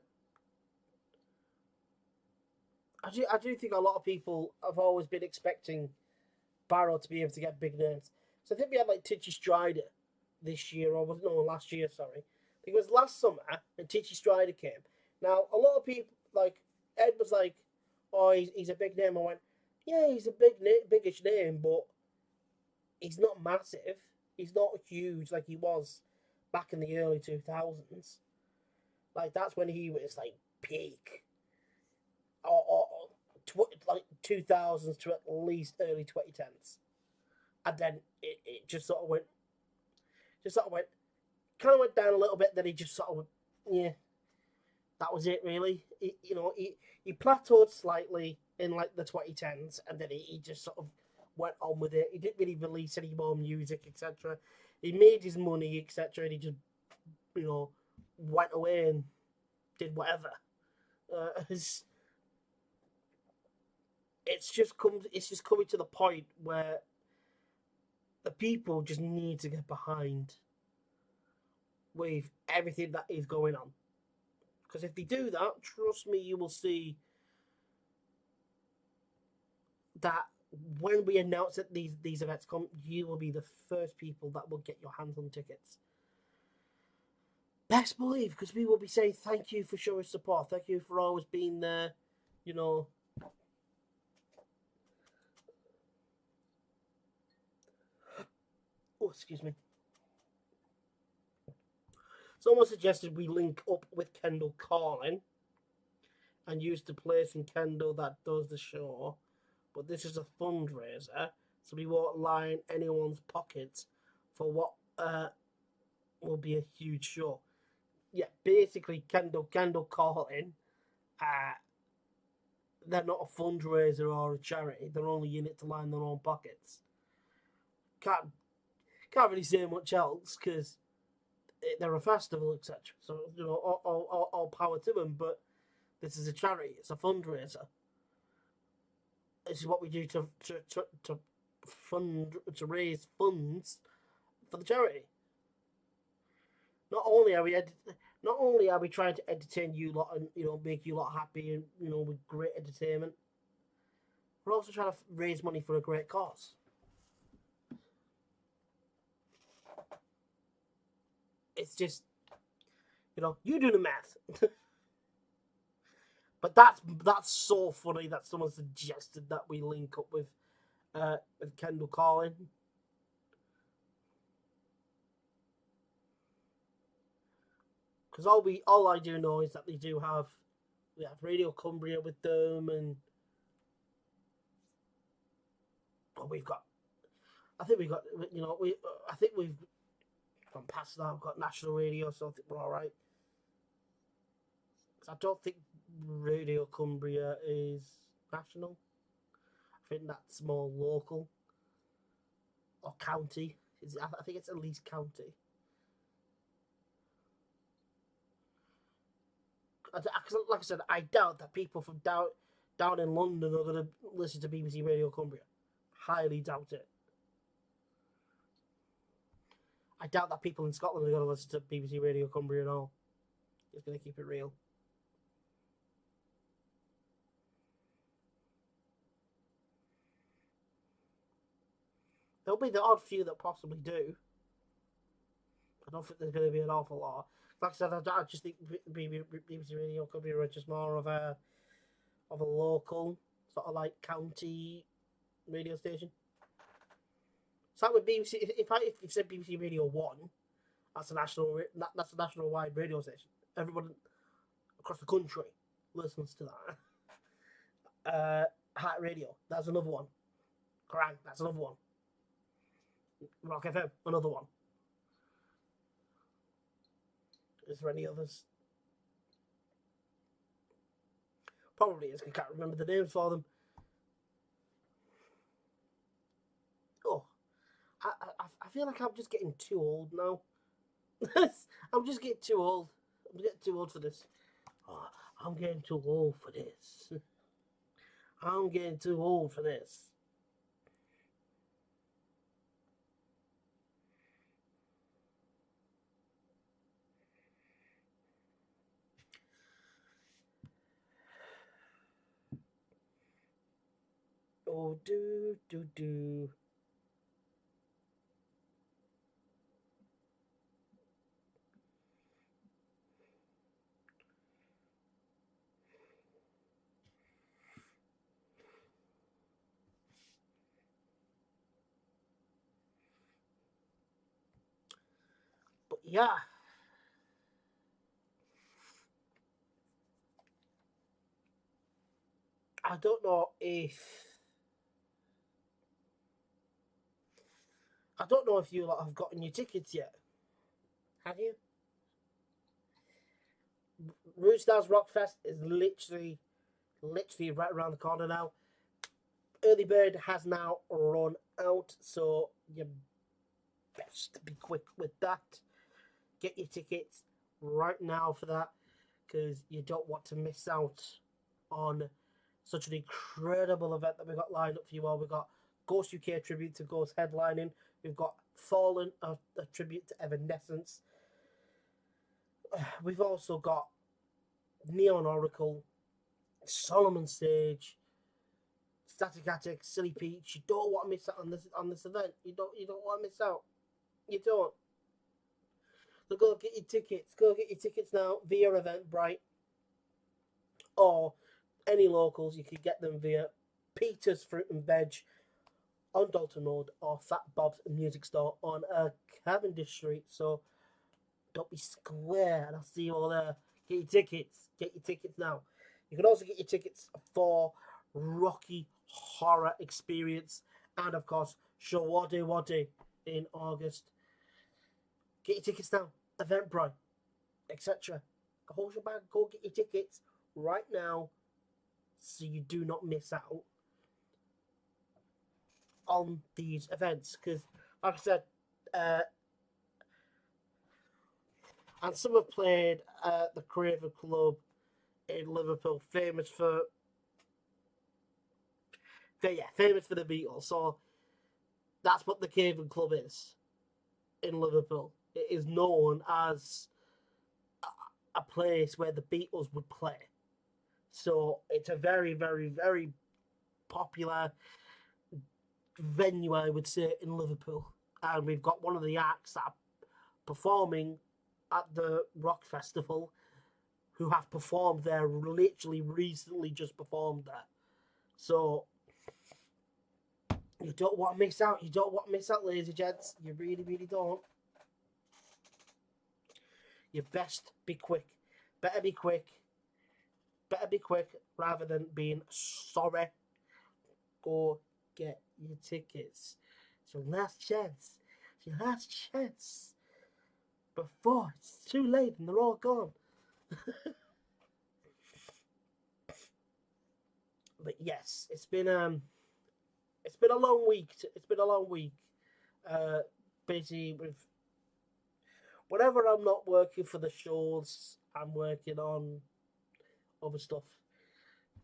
I do think a lot of people have always been expecting Barrow to be able to get big names. So I think we had like Titchy Strider this year, or was no last year? Sorry, I think it was last summer, and Titchy Strider came. Now a lot of people like Ed was like, "Oh, he's a big name." I went, "Yeah, he's a biggish name, but he's not massive. He's not huge like he was back in the early 2000s. Like that's when he was like peak, or like 2000s to at least early 2010s, and then it just sort of went, kind of went down a little bit. Then he just sort of went, yeah, that was it really. He plateaued slightly in like the 2010s, and then he just sort of went on with it. He didn't really release any more music, etc. He made his money, etc., and he just, went away and did whatever. It's just coming to the point where the people just need to get behind with everything that is going on. Because if they do that, trust me, you will see that when we announce that these events come, you will be the first people that will get your hands on tickets. Best believe, because we will be saying thank you for showing support. Thank you for always being there. Oh, excuse me. Someone suggested we link up with Kendall Calling and use the place in Kendall that does the show. But this is a fundraiser, so we won't line anyone's pockets for what will be a huge show. Yeah, basically, Kendall Calling, they're not a fundraiser or a charity. They're only in it to line their own pockets. Can't really say much else because they're a festival, etc. So all power to them. But this is a charity. It's a fundraiser. This is what we do to raise funds for the charity. Not only are we trying to entertain you lot and make you lot happy and with great entertainment, we're also trying to raise money for a great cause. It's just you do the math. But that's so funny that someone suggested that we link up with Kendall Calling. Because all I do know is that we have Radio Cumbria with them, and I think we've gone past that. We've got national radio, so I think we're all right. I don't think Radio Cumbria is national. I think that's more local or county. I think it's at least county. Like I said, I doubt that people from down in London are going to listen to BBC Radio Cumbria. Highly doubt it. I doubt that people in Scotland are going to listen to BBC Radio Cumbria at all. Just going to keep it real. There'll be the odd few that possibly do. I don't think there's going to be an awful lot. Like I said, I just think BBC Radio Cumbria are just more of a local sort of like county radio station. It's like with BBC. If you said BBC Radio 1, that's a national wide radio station. Everyone across the country listens to that. Heart Radio, that's another one. Kerrang, that's another one. Rock FM, another one. Is there any others? Probably is. I can't remember the names for them. Oh, I feel like I'm just getting too old now. I'm just getting too old. I'm getting too old for this. Oh, I'm getting too old for this. I'm getting too old for this. Oh, do. But yeah, I don't know if you lot have gotten your tickets yet. Have you? Roosters Rockfest is literally right around the corner now. Early bird has now run out, so you best be quick with that. Get your tickets right now for that, because you don't want to miss out on such an incredible event that we've got lined up for you all. We've got Ghost UK tribute to Ghost headlining. We've got Fallen, a tribute to Evanescence. We've also got Neon Oracle, Solomon Sage, Static Attic, Silly Peach. You don't want to miss out on this event. You don't want to miss out. You don't. So go get your tickets. Go get your tickets now via Eventbrite or any locals. You can get them via Peter's Fruit and Veg on Dalton Road or Fat Bob's Music Store on Cavendish Street. So don't be square, and I'll see you all there. Get your tickets. Get your tickets now. You can also get your tickets for Rocky Horror Experience and, of course, Shawade Wade in August. Get your tickets now. Eventbrite, etc. Hold your bag. Go get your tickets right now so you do not miss out on these events. Because, like I said, and some have played at the Craven Club in Liverpool, famous for the Beatles. So that's what the Craven Club is in Liverpool. It is known as a place where the Beatles would play. So it's a very, very, very popular venue, I would say, in Liverpool. And we've got one of the acts that are performing at the Rock Festival who have performed there, literally recently just performed there. So you don't want to miss out. You don't want to miss out, ladies and gents. You really, really don't. You best be quick. Better be quick. Better be quick rather than being sorry. Go get your tickets. It's your last chance. It's your last chance. Before it's too late and they're all gone. But yes, it's been a long week. It's been a long week. Busy with whenever I'm not working for the shows, I'm working on other stuff.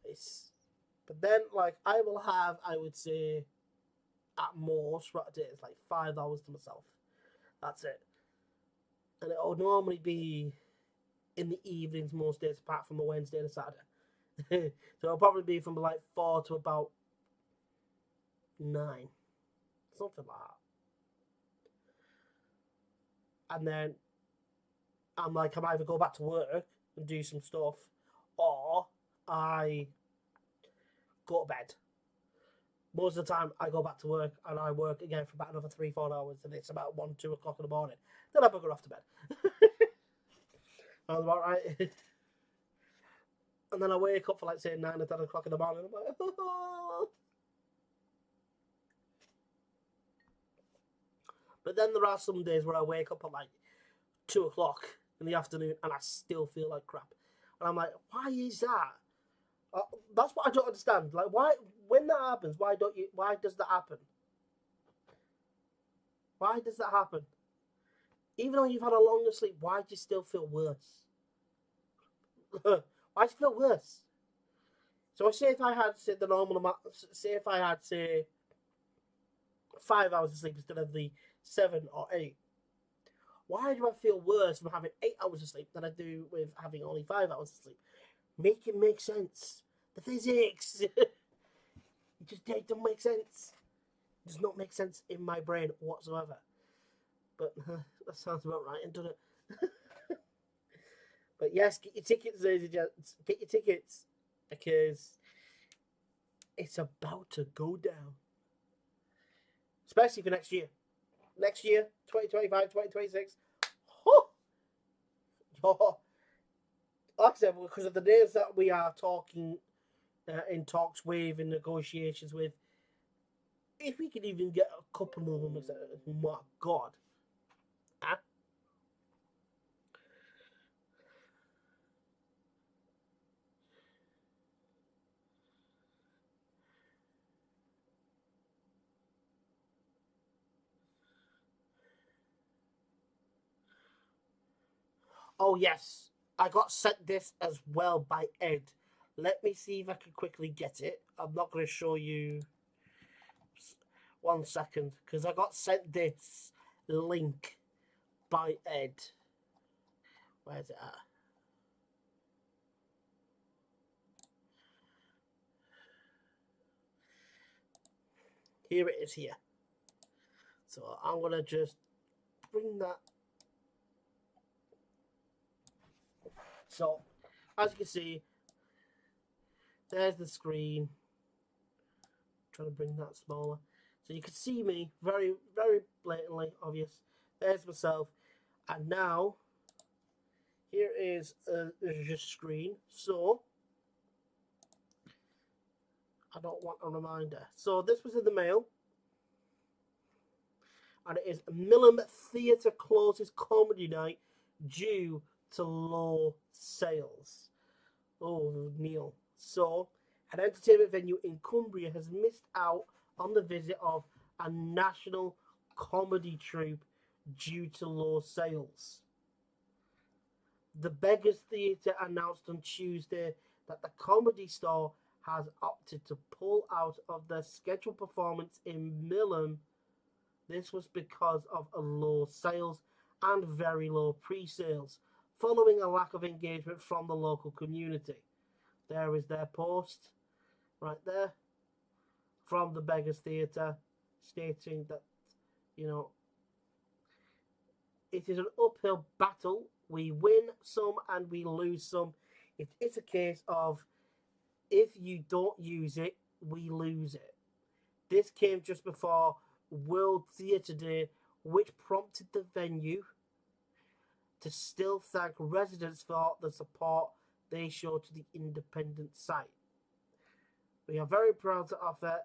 It's but then like I will have, I would say, at most throughout the day it's like 5 hours to myself. That's it. And it'll normally be in the evenings most days apart from a Wednesday and a Saturday. So it'll probably be from like 4 to about 9. Something like that. And then I'm like, I either go back to work and do some stuff, or I go to bed. Most of the time, I go back to work and I work again for about another 3-4 hours, and it's about 1-2 o'clock in the morning. Then I bugger off to bed. I'm about right. And then I wake up for like say 9 or 10 o'clock in the morning. I'm like, oh. But then there are some days where I wake up at like 2 o'clock in the afternoon and I still feel like crap. And I'm like, why is that? That's what I don't understand. Like, why, when that happens, why does that happen? Why does that happen? Even though you've had a longer sleep, why do you still feel worse? Why do you feel worse? So say if I had, say, the normal amount, say if I had, say, 5 hours of sleep instead of the 7 or 8, why do I feel worse from having 8 hours of sleep than I do with having only 5 hours of sleep? Make it make sense. The physics. It just don't make sense. It does not make sense in my brain whatsoever. But that sounds about right, doesn't it? But yes, get your tickets, ladies and gents. Get your tickets because it's about to go down. Especially for next year. Next year, 2025, 2026. Oh, like I said, because of the days that we are talking in talks with, in negotiations with, if we could even get a couple of them, my God. Huh? Oh, yes. I got sent this as well by Ed. Let me see if I can quickly get it. I'm not going to show you. 1 second, because I got sent this link by Ed. Where's it at? Here it is here. So I'm going to just bring that. So, as you can see, there's the screen. I'm trying to bring that smaller. So you can see me very, very blatantly, obvious. There's myself. And now, here is your screen. So, I don't want a reminder. So this was in the mail. And it is Millam Theatre closes comedy night due to low sales. Oh, Neil. So, an entertainment venue in Cumbria has missed out on the visit of a national comedy troupe due to low sales. The Beggars Theatre announced on Tuesday that the Comedy Store has opted to pull out of their scheduled performance in Millam. This was because of a low sales and very low pre-sales, following a lack of engagement from the local community. There is their post, right there, from the Beggars Theatre, stating that, it is an uphill battle. We win some and we lose some. It's a case of, if you don't use it, we lose it. This came just before World Theatre Day, which prompted the venue to still thank residents for the support they show to the independent site. We are very proud to offer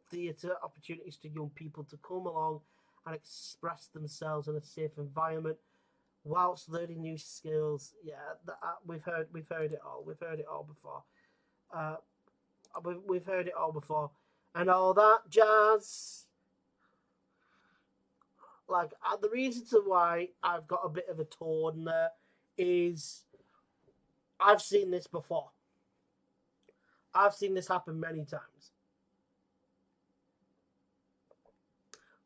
theatre opportunities to young people to come along and express themselves in a safe environment whilst learning new skills. Yeah, we've heard it all. We've heard it all before. We've heard it all before, and all that jazz. Like, the reason to why I've got a bit of a tone there is I've seen this before. I've seen this happen many times.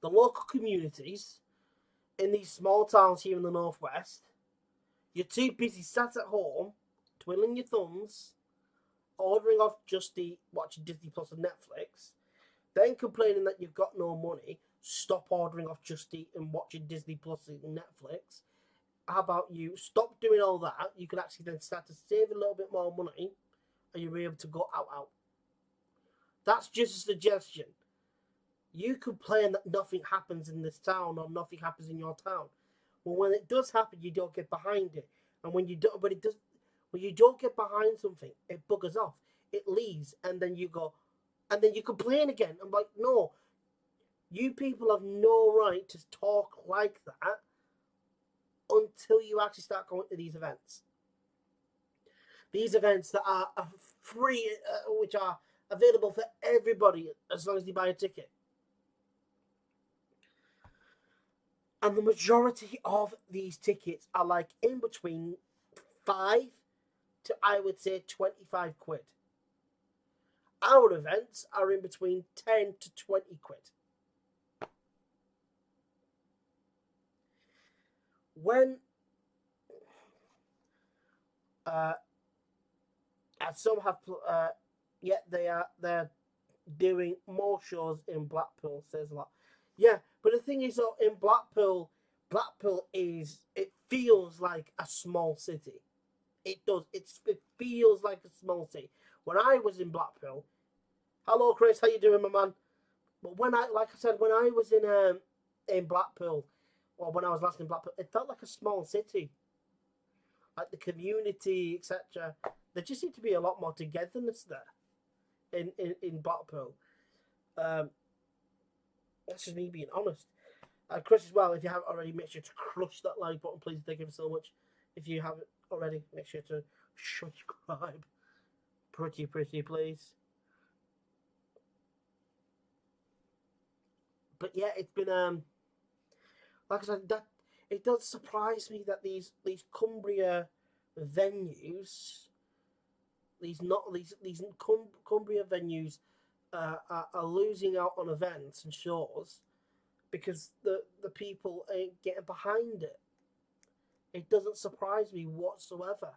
The local communities in these small towns here in the northwest, you're too busy sat at home, twiddling your thumbs, ordering off Just Eat, watching Disney Plus and Netflix, then complaining that you've got no money. Stop ordering off Just Eat and watching Disney Plus and Netflix. How about you stop doing all that? You could actually then start to save a little bit more money, and you'll be able to go out. That's just a suggestion. You complain that nothing happens in this town or nothing happens in your town. Well, when it does happen, you don't get behind it, and when you don't get behind something, it buggers off. It leaves, and then you go, and then you complain again. I'm like, no, you people have no right to talk like that until you actually start going to these events. These events that are free, which are available for everybody as long as they buy a ticket. And the majority of these tickets are like in between 5 to, I would say, 25 quid. Our events are in between 10 to 20 quid. When and some have yet they're doing more shows in Blackpool, says a lot. Yeah, but the thing is though, in Blackpool it feels like a small city. It does. It feels like a small city. When I was in Blackpool, hello Chris, how you doing, my man? But like I said, when I was in Blackpool, or when I was last in Blackpool, it felt like a small city. Like the community, etc. There just seemed to be a lot more togetherness there in Blackpool. That's just me being honest. Chris as well, if you haven't already, make sure to crush that like button, please. Thank you so much. If you haven't already, make sure to subscribe. Pretty, please. But yeah, it's been like I said, that it does surprise me that these Cumbria venues, these Cumbria venues are losing out on events and shows because the people ain't getting behind it. It doesn't surprise me whatsoever.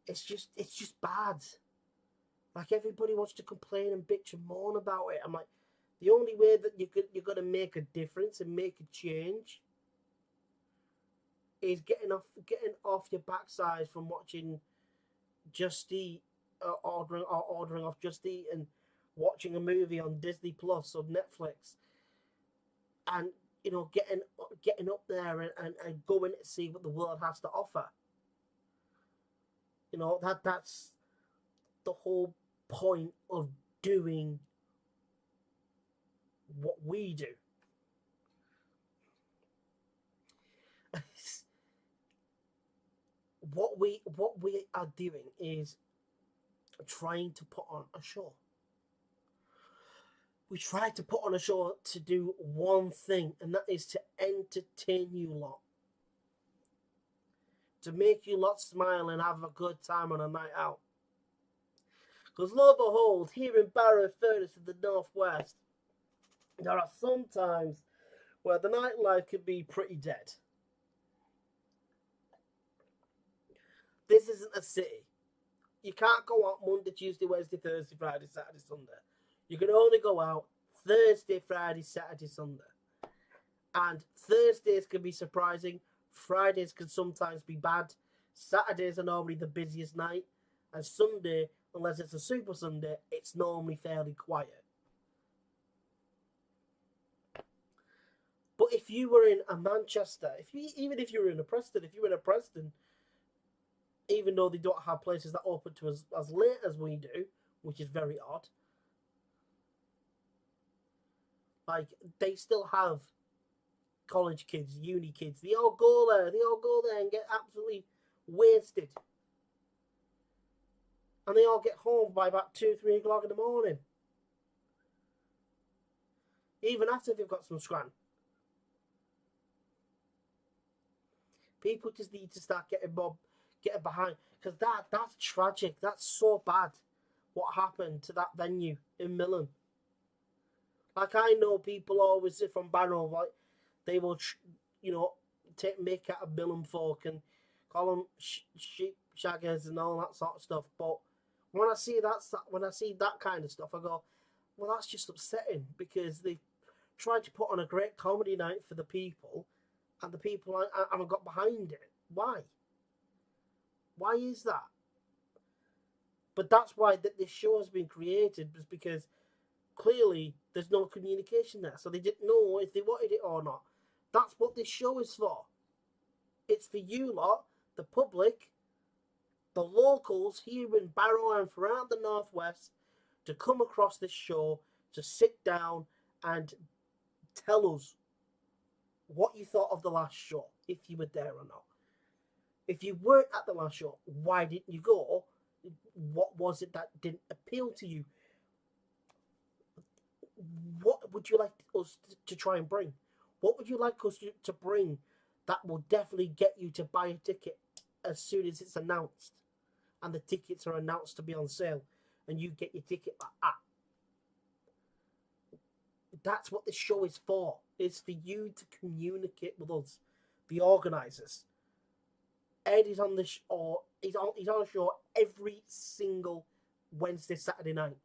It's just bad. Like everybody wants to complain and bitch and moan about it. I'm like, the only way that you're gonna make a difference and make a change is getting off your backside from watching Just Eat, ordering off Just Eat and watching a movie on Disney Plus or Netflix, and getting up there and going to see what the world has to offer. That's the whole point of doing what we do. what we are doing is trying to put on a show. We try to put on a show to do one thing, and that is to entertain you lot. To make you lot smile and have a good time on a night out. Because lo and behold, here in Barrow Furnace in the northwest, there are some times where the nightlife can be pretty dead. This isn't a city. You can't go out Monday, Tuesday, Wednesday, Thursday, Friday, Saturday, Sunday. You can only go out Thursday, Friday, Saturday, Sunday. And Thursdays can be surprising. Fridays can sometimes be bad. Saturdays are normally the busiest night. And Sunday, unless it's a Super Sunday, it's normally fairly quiet. But if you were in a Manchester, even if you were in a Preston, even though they don't have places that open to us as late as we do, which is very odd, like they still have college kids, uni kids. They all go there and get absolutely wasted. And they all get home by about 2-3 o'clock in the morning. Even after they've got some scran. People just need to start getting behind. Because that's tragic. That's so bad what happened to that venue in Millen. Like, I know people always from Barrow, like, they will, take make out of Millen folk and call them sheep shaggers and all that sort of stuff. But when I see that kind of stuff, I go, well, that's just upsetting because they tried to put on a great comedy night for the people, and the people haven't got behind it. Why? Why is that? But that's why this show has been created, is because clearly there's no communication there, so they didn't know if they wanted it or not. That's what this show is for. It's for you lot, the public, the locals here in Barrow and throughout the northwest, to come across this show, to sit down and tell us what you thought of the last show, if you were there or not. If you weren't at the last show, why didn't you go? What was it that didn't appeal to you? What would you like us to try and bring? What would you like us to bring that will definitely get you to buy a ticket as soon as it's announced and the tickets are announced to be on sale? and you get your ticket like that. That's what this show is for. It's for you to communicate with us, the organisers. Ed is on the show. He's on a show every single Wednesday, Saturday night.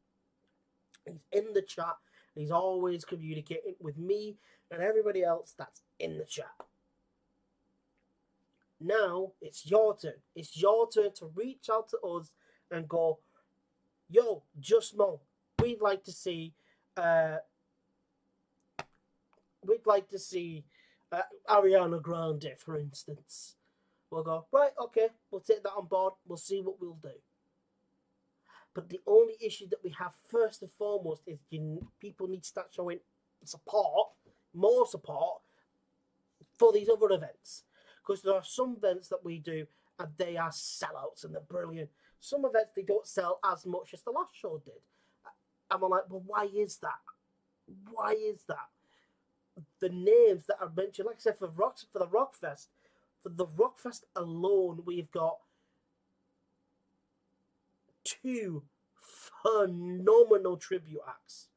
He's in the chat. He's always communicating with me and everybody else that's in the chat. Now it's your turn. It's your turn to reach out to us and go, yo, Just Mo, we'd like to see Ariana Grande, for instance. We'll go, right, okay, we'll take that on board. We'll see what we'll do. But the only issue that we have first and foremost is people need to start showing support, more support, for these other events. Because there are some events that we do and they are sellouts and they're brilliant. Some events they don't sell as much as the last show did. And we're like, well, why is that? Why is that? The names that are mentioned, like I said, for the Rockfest alone, we've got 2 phenomenal tribute acts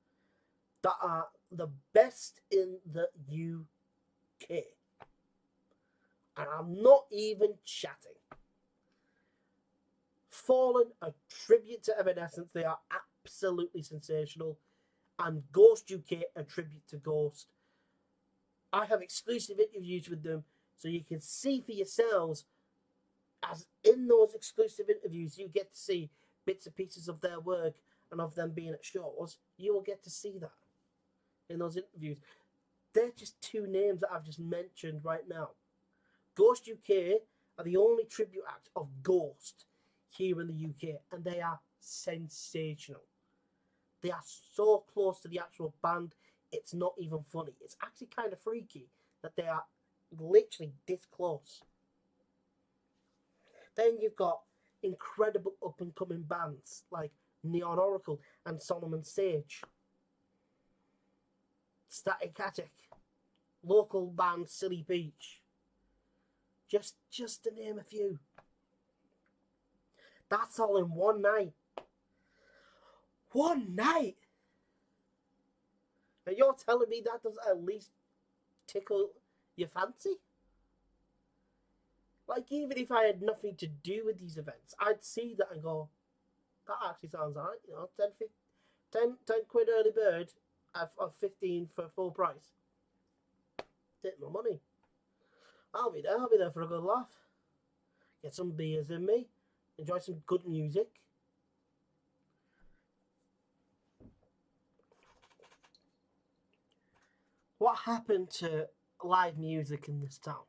that are the best in the UK. And I'm not even chatting. Fallen, a tribute to Evanescence, they are absolutely sensational. And Ghost UK, a tribute to Ghost. I have exclusive interviews with them, so you can see for yourselves, as in those exclusive interviews, you get to see bits and pieces of their work and of them being at shows. You will get to see that in those interviews. They're just 2 names that I've just mentioned right now. Ghost UK are the only tribute act of Ghost here in the UK, and they are sensational. They are so close to the actual band, it's not even funny. It's actually kind of freaky that they are literally this close. Then you've got incredible up-and-coming bands like Neon Oracle and Solomon Sage. Static Attic. Local band Silly Beach. Just to name a few. That's all in one night. One night! And you're telling me that doesn't at least tickle your fancy? Like, even if I had nothing to do with these events, I'd see that and go, that actually sounds alright, you know, 10 quid early bird of 15 for full price. Take my money. I'll be there for a good laugh. Get some beers in me, enjoy some good music. What happened to live music in this town?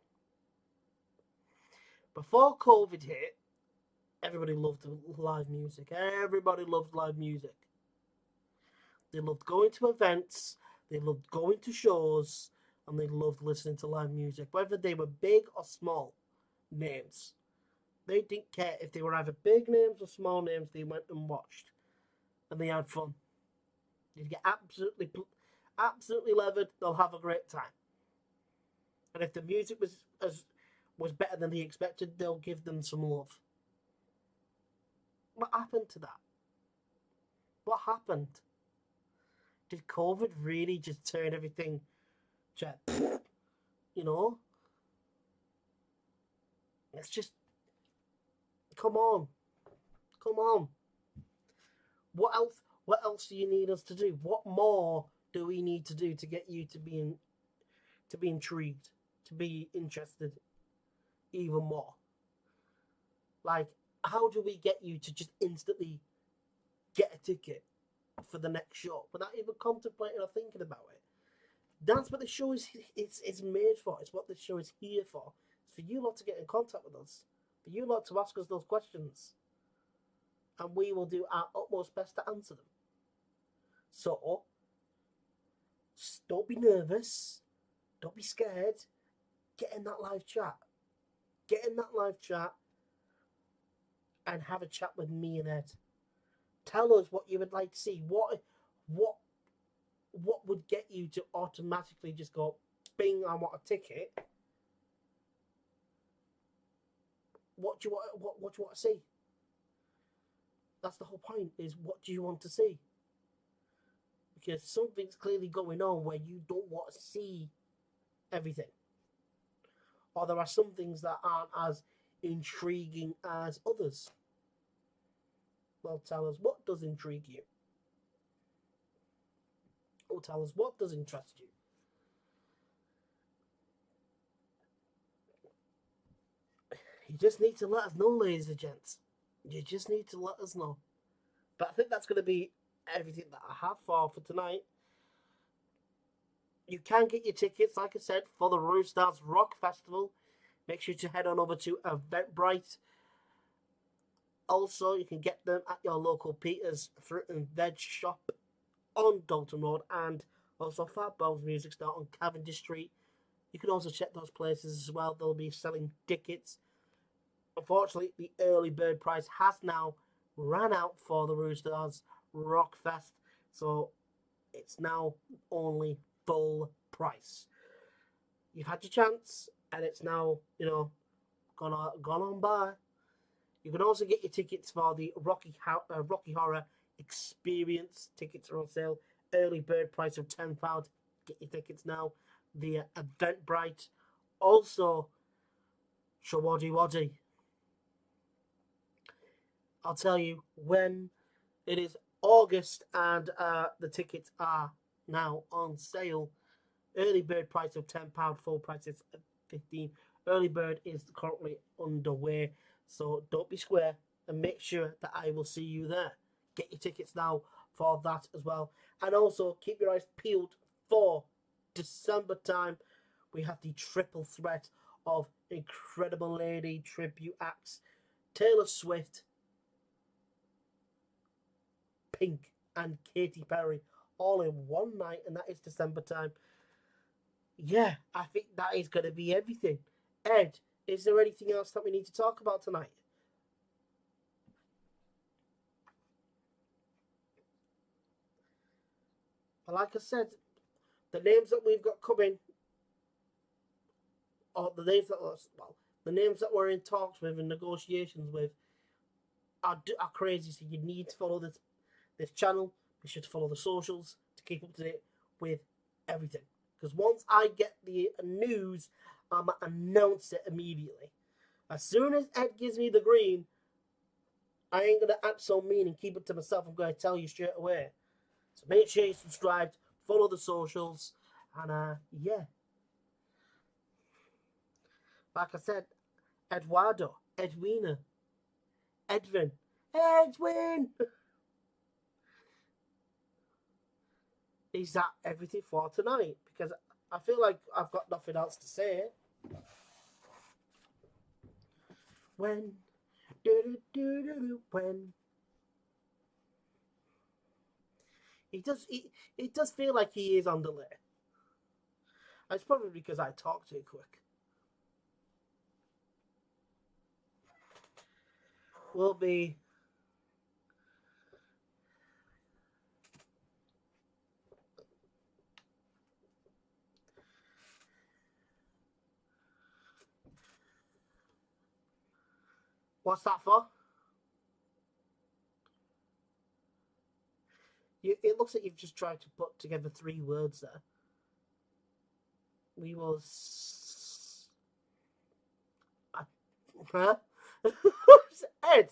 Before COVID hit, everybody loved live music. Everybody loved live music. They loved going to events, they loved going to shows, and they loved listening to live music, whether they were big or small names. They didn't care if they were either big names or small names, they went and watched. And they had fun. You'd get absolutely levered, they'll have a great time. And if the music was better than they expected, they'll give them some love. What happened to that? What happened? Did COVID really just turn everything to, you know? It's just, come on. Come on. What else do you need us to do? What more do we need to do to get you to be intrigued, to be interested even more? Like, how do we get you to just instantly get a ticket for the next show without even contemplating or thinking about it? That's what the show is. It's made for. It's what the show is here for. It's for you lot to get in contact with us, for you lot to ask us those questions, and we will do our utmost best to answer them. So, don't be nervous. Don't be scared. Get in that live chat. Get in that live chat and have a chat with me and Ed. Tell us what you would like to see. What would get you to automatically just go, bing, I want a ticket. What do you want to see? That's the whole point, is what do you want to see? Because something's clearly going on where you don't want to see everything. Or there are some things that aren't as intriguing as others. Well, tell us what does intrigue you. Or tell us what does interest you. You just need to let us know, ladies and gents. You just need to let us know. But I think that's going to be everything that I have for tonight. You can get your tickets, like I said, for the Roostars Rock Festival. Make sure to head on over to Eventbrite. Also, you can get them at your local Peter's Fruit and Veg shop on Dalton Road, and also Fat Bell's Music Store on Cavendish Street. You can also check those places as well. They'll be selling tickets. Unfortunately, the early bird price has now ran out for the Roostars Rock Fest, so it's now only full price. You've had your chance, and it's now, gone on by. You can also get your tickets for the Rocky Horror Experience. Tickets are on sale. Early bird price of £10. Get your tickets now via Eventbrite. Also, Shawaddy Waddy. I'll tell you when it is August, and the tickets are now on sale. Early bird price of £10, full price is £15. Early bird is currently underway, so don't be square and make sure that I will see you there. Get your tickets now for that as well. And also keep your eyes peeled for December time. We have the triple threat of incredible lady tribute acts: Taylor Swift, Pink, and Katy Perry, all in one night, and that is December time. Yeah, I think that is going to be everything. Ed, is there anything else that we need to talk about tonight? But like I said, the names that we've got coming, or the names that we're in talks with and negotiations with, are crazy. So you need to follow this channel. Be sure to follow the socials to keep up to date with everything. Because once I get the news, I'm going to announce it immediately. As soon as Ed gives me the green, I ain't going to act so mean and keep it to myself. I'm going to tell you straight away. So make sure you're subscribed, follow the socials, and yeah. Like I said, Eduardo, Edwina, Edwin, Edwin! Is that everything for tonight? Because I feel like I've got nothing else to say. When, when. It does feel like he is on delay. It's probably because I talk too quick. We'll be... What's that for? It looks like you've just tried to put together 3 words there. We will... Huh? Ed!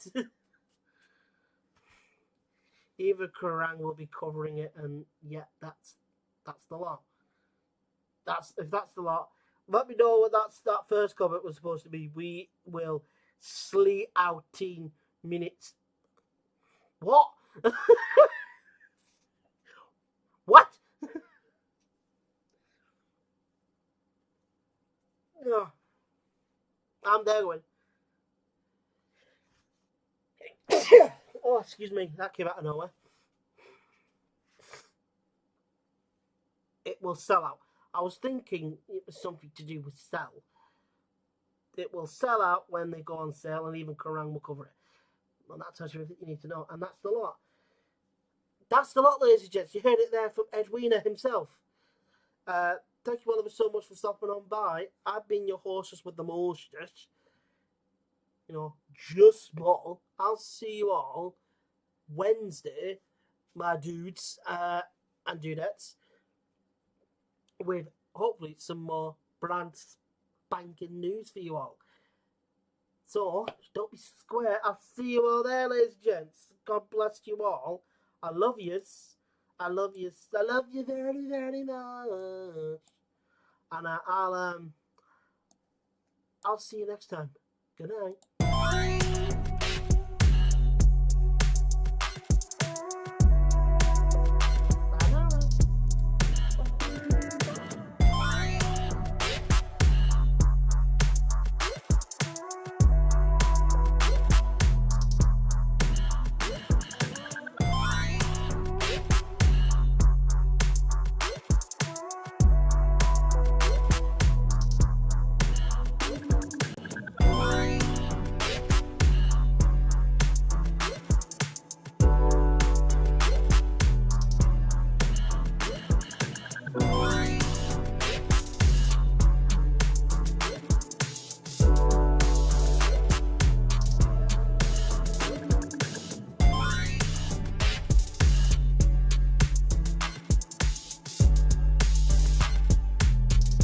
Eva Kerrang will be covering it, and yeah, that's the lot. If that's the lot, let me know what that first comment was supposed to be. We will sleep out 10 minutes. What? What? Oh, I'm there going. Oh, excuse me, that came out of nowhere. It will sell out. I was thinking it was something to do with sell. It will sell out when they go on sale, and even Kerrang will cover it. And that's everything you need to know. And that's the lot. That's the lot, ladies and gents. You heard it there from Edwina himself. Thank you all ever so much for stopping on by. I've been your hostess with the mostest. Just small. I'll see you all Wednesday, my dudes and dudettes, with hopefully some more brand spanking news for you all. So, don't be square. I'll see you all there, ladies and gents. God bless you all. I love yous. I love yous. I love you very, very much. And I'll see you next time. Good night.